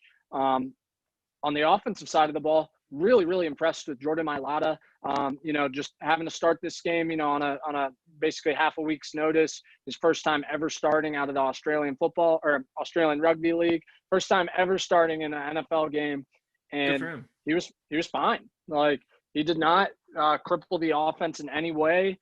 On the offensive side of the ball, really, really impressed with Jordan Mailata. Just having to start this game, on a basically half a week's notice. His first time ever starting out of the Australian Rugby League. First time ever starting in an NFL game, Good for and him. he was fine. Like, he did not cripple the offense in any way.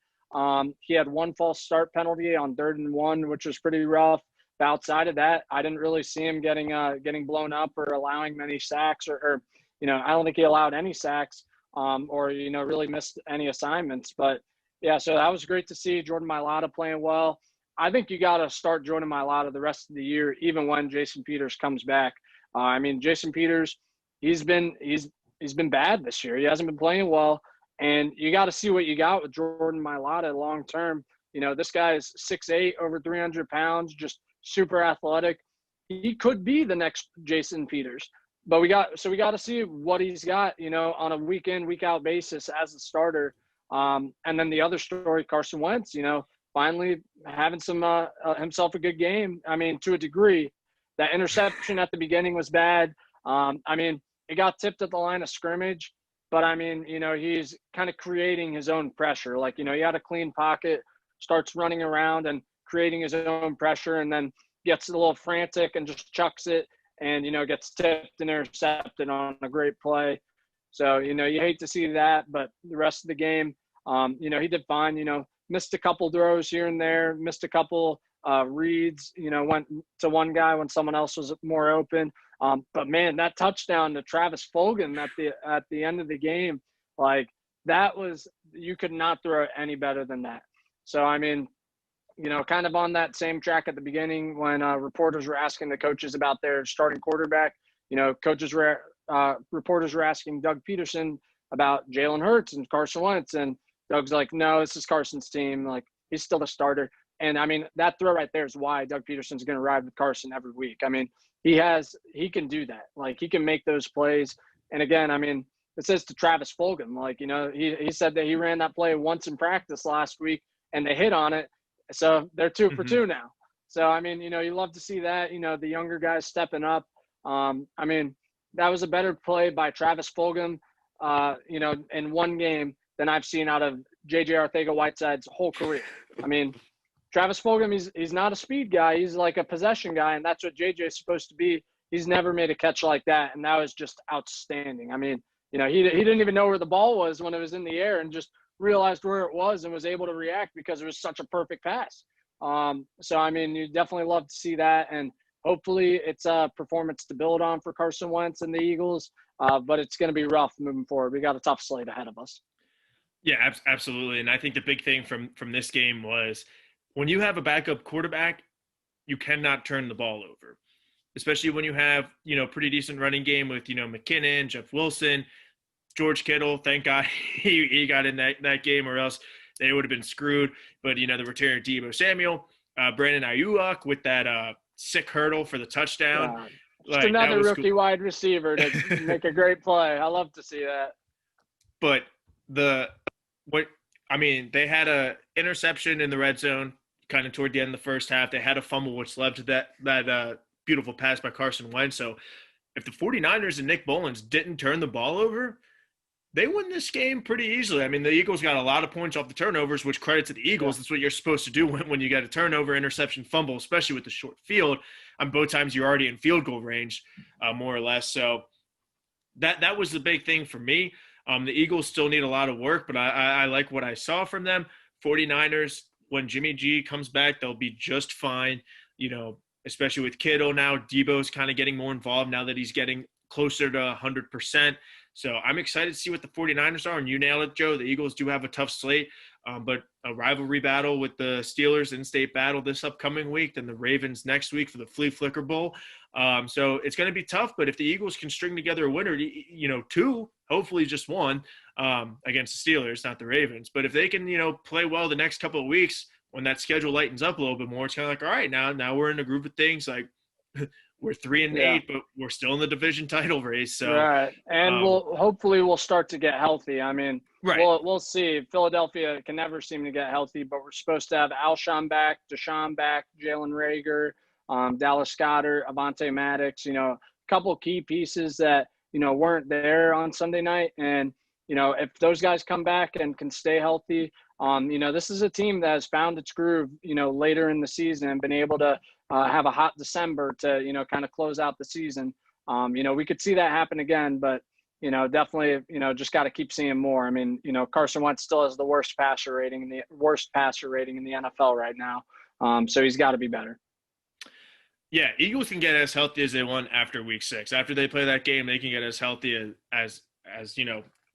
He had one false start penalty on 3rd and 1, which was pretty rough. But outside of that, I didn't really see him getting blown up or allowing many sacks, or I don't think he allowed any sacks, or really missed any assignments. But yeah, so that was great to see Jordan Mailata playing well. I think you got to start Jordan Mailata the rest of the year, even when Jason Peters comes back. Jason Peters, he's been bad this year. He hasn't been playing well, and you got to see what you got with Jordan Mailata long term. This guy is 6'8", over 300 pounds, just super athletic. He could be the next Jason Peters, but we got to see what he's got, on a week in, week out basis as a starter. And then the other story, Carson Wentz, finally having himself a good game. To a degree. That interception at the beginning was bad. It got tipped at the line of scrimmage, but he's kind of creating his own pressure. Like, he had a clean pocket, starts running around and creating his own pressure, and then gets a little frantic and just chucks it, and gets tipped and intercepted on a great play. So you hate to see that, but the rest of the game, he did fine. Missed a couple throws here and there, missed a couple reads. Went to one guy when someone else was more open. But man, that touchdown to Travis Fulgham at the end of the game, like, that was, you could not throw it any better than that. So kind of on that same track at the beginning when reporters were asking the coaches about their starting quarterback. Reporters were asking Doug Peterson about Jalen Hurts and Carson Wentz, and Doug's like, no, this is Carson's team. Like, he's still the starter. And that throw right there is why Doug Peterson's going to ride with Carson every week. He can do that. Like, he can make those plays. And again, it says to Travis Fulgham, like, he said that he ran that play once in practice last week and they hit on it. So they're 2 for 2 now. So, you love to see that, the younger guys stepping up. That was a better play by Travis Fulgham, in one game than I've seen out of J.J. Arcega-Whiteside's whole career. Travis Fulgham, he's not a speed guy. He's like a possession guy, and that's what J.J. is supposed to be. He's never made a catch like that, and that was just outstanding. He didn't even know where the ball was when it was in the air, and just realized where it was and was able to react because it was such a perfect pass. You definitely love to see that, and hopefully it's a performance to build on for Carson Wentz and the Eagles, but it's going to be rough moving forward. We got a tough slate ahead of us. Yeah, absolutely. And I think the big thing from this game was when you have a backup quarterback, you cannot turn the ball over, especially when you have, pretty decent running game with, McKinnon, Jeff Wilson, George Kittle. Thank God he got in that game, or else they would have been screwed. But, the return of Deebo Samuel, Brandon Ayuk with that sick hurdle for the touchdown. Just another rookie wide receiver to make a great play. I love to see that. But they had a interception in the red zone kind of toward the end of the first half. They had a fumble, which led to that beautiful pass by Carson Wentz. So if the 49ers and Nick Mullins didn't turn the ball over, they win this game pretty easily. The Eagles got a lot of points off the turnovers, which credit to the Eagles. Yeah. That's what you're supposed to do when you get a turnover, interception, fumble, especially with the short field. On both times, you're already in field goal range, more or less. So that was the big thing for me. The Eagles still need a lot of work, but I like what I saw from them. 49ers, when Jimmy G comes back, they'll be just fine, especially with Kittle now. Debo's kind of getting more involved now that he's getting closer to 100%. So I'm excited to see what the 49ers are. And you nailed it, Joe. The Eagles do have a tough slate, but a rivalry battle with the Steelers, in-state battle this upcoming week, then the Ravens next week for the Flea Flicker Bowl. So it's going to be tough, but if the Eagles can string together a winner, two, hopefully just one, against the Steelers, not the Ravens. But if they can, play well the next couple of weeks when that schedule lightens up a little bit more, it's kind of like, all right, now we're in a group of things like – we're 3-8, but we're still in the division title race. So right, and we'll start to get healthy. Right. We'll see. Philadelphia can never seem to get healthy, but we're supposed to have Alshon back, Deshaun back, Jalen Reagor, Dallas Goedert, Avonte Maddox. A couple key pieces that weren't there on Sunday night, and if those guys come back and can stay healthy, this is a team that has found its groove, later in the season and been able to have a hot December to, kind of close out the season. We could see that happen again, but, definitely, just got to keep seeing more. I mean, Carson Wentz still has the worst passer rating in the NFL right now. So he's got to be better. Yeah, Eagles can get as healthy as they want after week 6. After they play that game, they can get as healthy as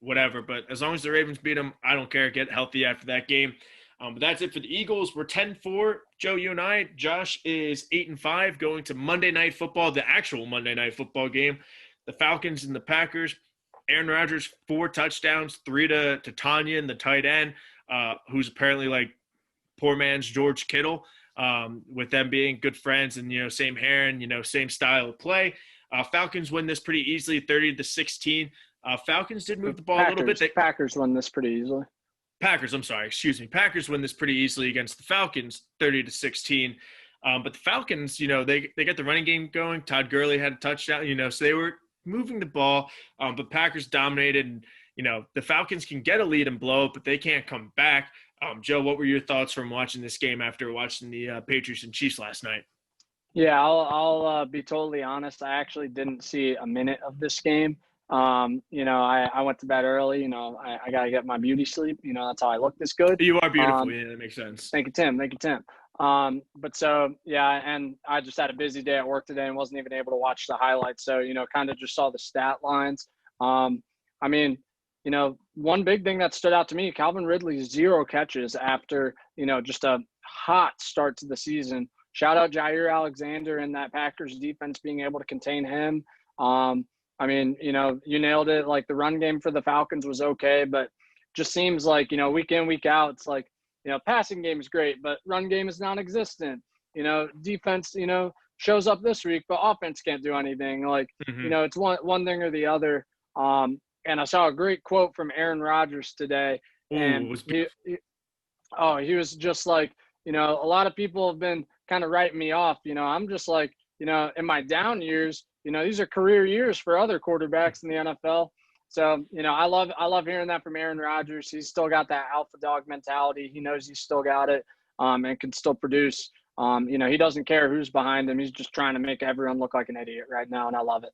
whatever. But as long as the Ravens beat them, I don't care. Get healthy after that game. But that's it for the Eagles. We're 10-4. Joe, you and I. Josh is 8-5 going to Monday Night Football, the actual Monday Night Football game. The Falcons and the Packers. Aaron Rodgers, 4 touchdowns, 3 to Tanyan, the tight end, who's apparently like poor man's George Kittle, with them being good friends and, same hair and, same style of play. Falcons win this pretty easily, 30-16. Falcons did move the ball a little bit. Packers won this pretty easily. Packers win this pretty easily against the Falcons, 30-16. But the Falcons, they got the running game going. Todd Gurley had a touchdown, so they were moving the ball. But Packers dominated. And, the Falcons can get a lead and blow it, but they can't come back. Joe, what were your thoughts from watching this game after watching the Patriots and Chiefs last night? Yeah, I'll be totally honest. I actually didn't see a minute of this game. I went to bed early. I got to get my beauty sleep. That's how I look this good. You are beautiful. Yeah, that makes sense. Thank you, Tim. But so, yeah, and I just had a busy day at work today and wasn't even able to watch the highlights. So, kind of just saw the stat lines. One big thing that stood out to me, Calvin Ridley's 0 catches after, just a hot start to the season. Shout out Jair Alexander and that Packers defense being able to contain him. You nailed it. Like, the run game for the Falcons was okay, but just seems like, week in, week out, it's like, passing game is great, but run game is non-existent. Defense, shows up this week, but offense can't do anything. Like, it's one thing or the other. And I saw a great quote from Aaron Rodgers today. And he was just like, a lot of people have been kind of writing me off. I'm just like, in my down years, these are career years for other quarterbacks in the NFL. So, I love hearing that from Aaron Rodgers. He's still got that alpha dog mentality. He knows he's still got it, and can still produce. He doesn't care who's behind him. He's just trying to make everyone look like an idiot right now, and I love it.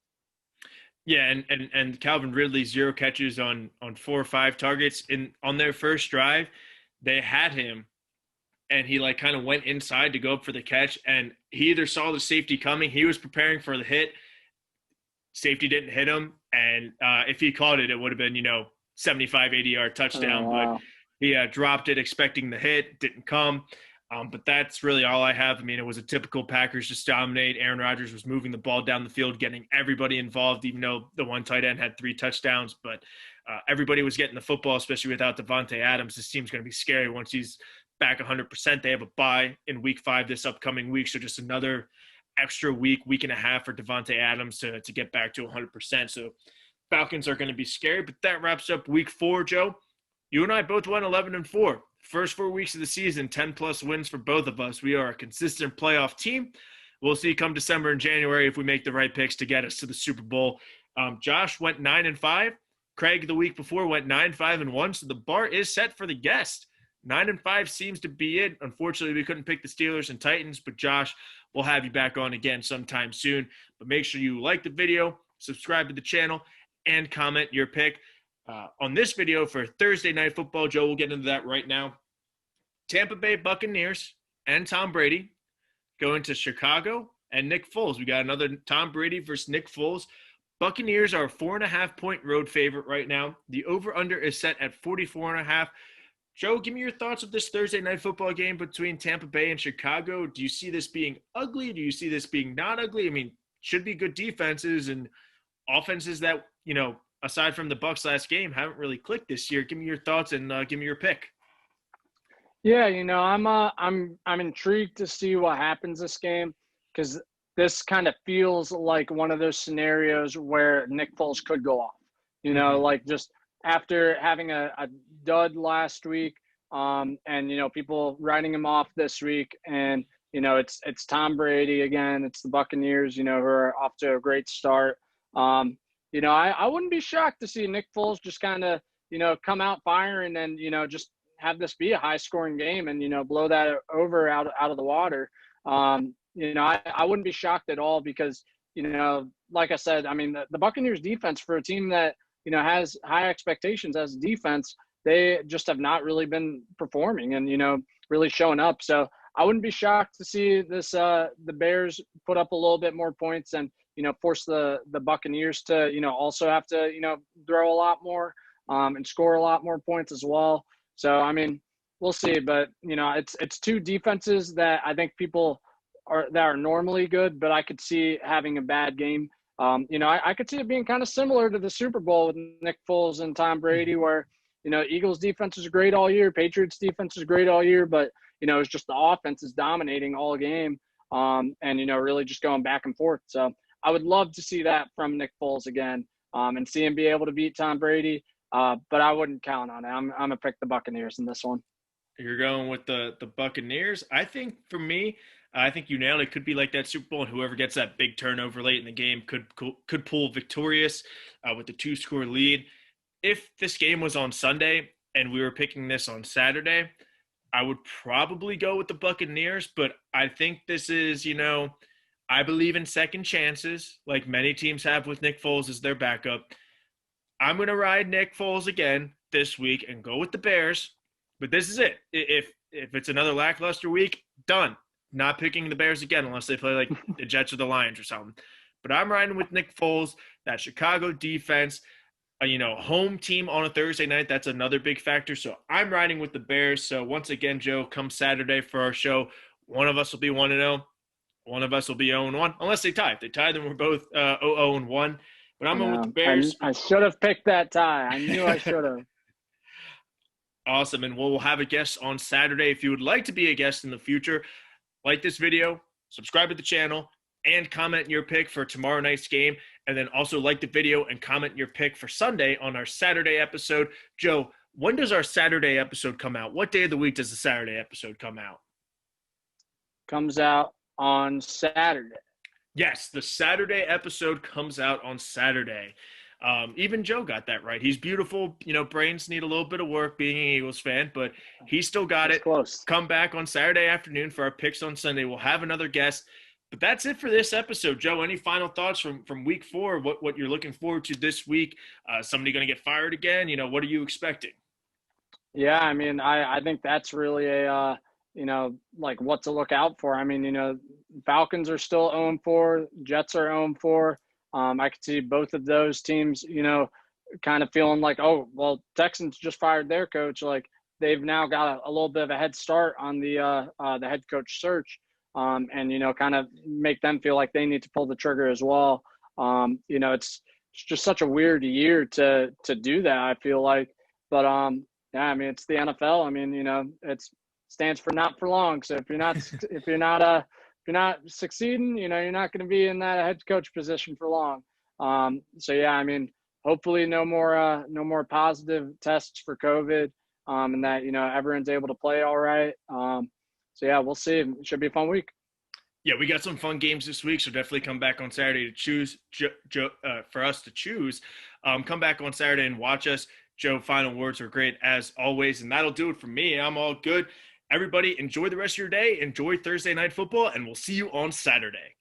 Yeah, and Calvin Ridley, 0 catches on 4 or 5 targets. On their first drive, they had him, and he kind of went inside to go up for the catch, and he either saw the safety coming, he was preparing for the hit, safety didn't hit him, and if he caught it, it would have been 75, 80-yard touchdown. Oh, wow. But he dropped it expecting the hit, didn't come. But that's really all I have. It was a typical Packers just dominate. Aaron Rodgers was moving the ball down the field, getting everybody involved, even though the one tight end had 3 touchdowns. But everybody was getting the football, especially without Davante Adams. This team's going to be scary once he's back 100%. They have a bye in week 5 this upcoming week, so just another extra week and a half for Davante Adams to get back to 100%. So Falcons are going to be scary. But that wraps up week 4, Joe. You and I both went 11-4. First 4 weeks of the season, 10-plus wins for both of us. We are a consistent playoff team. We'll see come December and January if we make the right picks to get us to the Super Bowl. Josh went 9-5. Craig the week before went 9-5-1. So the bar is set for the guest. 9-5 seems to be it. Unfortunately, we couldn't pick the Steelers and Titans, but Josh, we'll have you back on again sometime soon. But make sure you like the video, subscribe to the channel, and comment your pick. On this video for Thursday Night Football, Joe, we'll get into that right now. Tampa Bay Buccaneers and Tom Brady going to Chicago and Nick Foles. We got another Tom Brady versus Nick Foles. Buccaneers are a 4.5-point road favorite right now. The over-under is set at 44.5. Joe, give me your thoughts of this Thursday Night Football game between Tampa Bay and Chicago. Do you see this being ugly? Do you see this being not ugly? Should be good defenses and offenses that, aside from the Bucs last game, haven't really clicked this year. Give me your thoughts and give me your pick. Yeah, I'm intrigued to see what happens this game, because this kind of feels like one of those scenarios where Nick Foles could go off. Just after having a dud last week, and people writing him off this week, and it's Tom Brady again. It's the Buccaneers, who are off to a great start. I wouldn't be shocked to see Nick Foles just kind of, come out firing and, just have this be a high scoring game and, blow that over out of the water. I wouldn't be shocked at all because, like I said, I mean, the Buccaneers defense for a team that, has high expectations as a defense, they just have not really been performing and, really showing up. So I wouldn't be shocked to see this, the Bears put up a little bit more points and, force the Buccaneers to, also have to, throw a lot more and score a lot more points as well. So, I mean, we'll see, but, it's two defenses that I think people are normally good, but I could see having a bad game. I could see it being kind of similar to the Super Bowl with Nick Foles and Tom Brady, where, Eagles defense is great all year, Patriots defense is great all year, but, it's just the offense is dominating all game and, really just going back and forth. So I would love to see that from Nick Foles again and see him be able to beat Tom Brady, but I wouldn't count on it. I'm going to pick the Buccaneers in this one. You're going with the Buccaneers. I think for me, I think you nailed it. Could be like that Super Bowl, and whoever gets that big turnover late in the game could pull victorious with the 2-score lead. If this game was on Sunday and we were picking this on Saturday, I would probably go with the Buccaneers. But I think this is, I believe in second chances, like many teams have with Nick Foles as their backup. I'm going to ride Nick Foles again this week and go with the Bears. But this is it. If it's another lackluster week, done. Not picking the Bears again unless they play like the Jets or the Lions or something. But I'm riding with Nick Foles, that Chicago defense, home team on a Thursday night. That's another big factor. So I'm riding with the Bears. So once again, Joe, come Saturday for our show, one of us will be 1-0. One of us will be 0-1, unless they tie. If they tie, then we're both 0-1. But I'm going with the Bears. I should have picked that tie. I knew I should have. Awesome. And we'll have a guest on Saturday. If you would like to be a guest in the future, like this video, subscribe to the channel, and comment your pick for tomorrow night's game. And then also like the video and comment your pick for Sunday on our Saturday episode. Joe, when does our Saturday episode come out? What day of the week does the Saturday episode come out? Comes out on Saturday. Yes, the Saturday episode comes out on Saturday. Even Joe got that right. He's beautiful. Brains need a little bit of work being an Eagles fan, but he still got it. Close. Come back on Saturday afternoon for our picks on Sunday. We'll have another guest. But that's it for this episode. Joe, any final thoughts from week 4? What you're looking forward to this week? Somebody going to get fired again? What are you expecting? Yeah, I mean, I think that's really a like what to look out for. I mean, Falcons are still 0-4, Jets are 0-4. I could see both of those teams, kind of feeling like, oh, well, Texans just fired their coach. Like they've now got a little bit of a head start on the head coach search, and kind of make them feel like they need to pull the trigger as well. It's just such a weird year to do that, I feel like. But yeah, I mean, it's the NFL. I mean, it's stands for not for long. So if you're not succeeding, you're not going to be in that head coach position for long. So yeah, I mean, hopefully no more positive tests for COVID, and that, everyone's able to play all right. So yeah, we'll see. It should be a fun week. Yeah, we got some fun games this week, so definitely come back on Saturday to choose for us to choose. Come back on Saturday and watch us. Joe, final words are great as always, and that'll do it for me. I'm all good. Everybody, enjoy the rest of your day. Enjoy Thursday Night Football, and we'll see you on Saturday.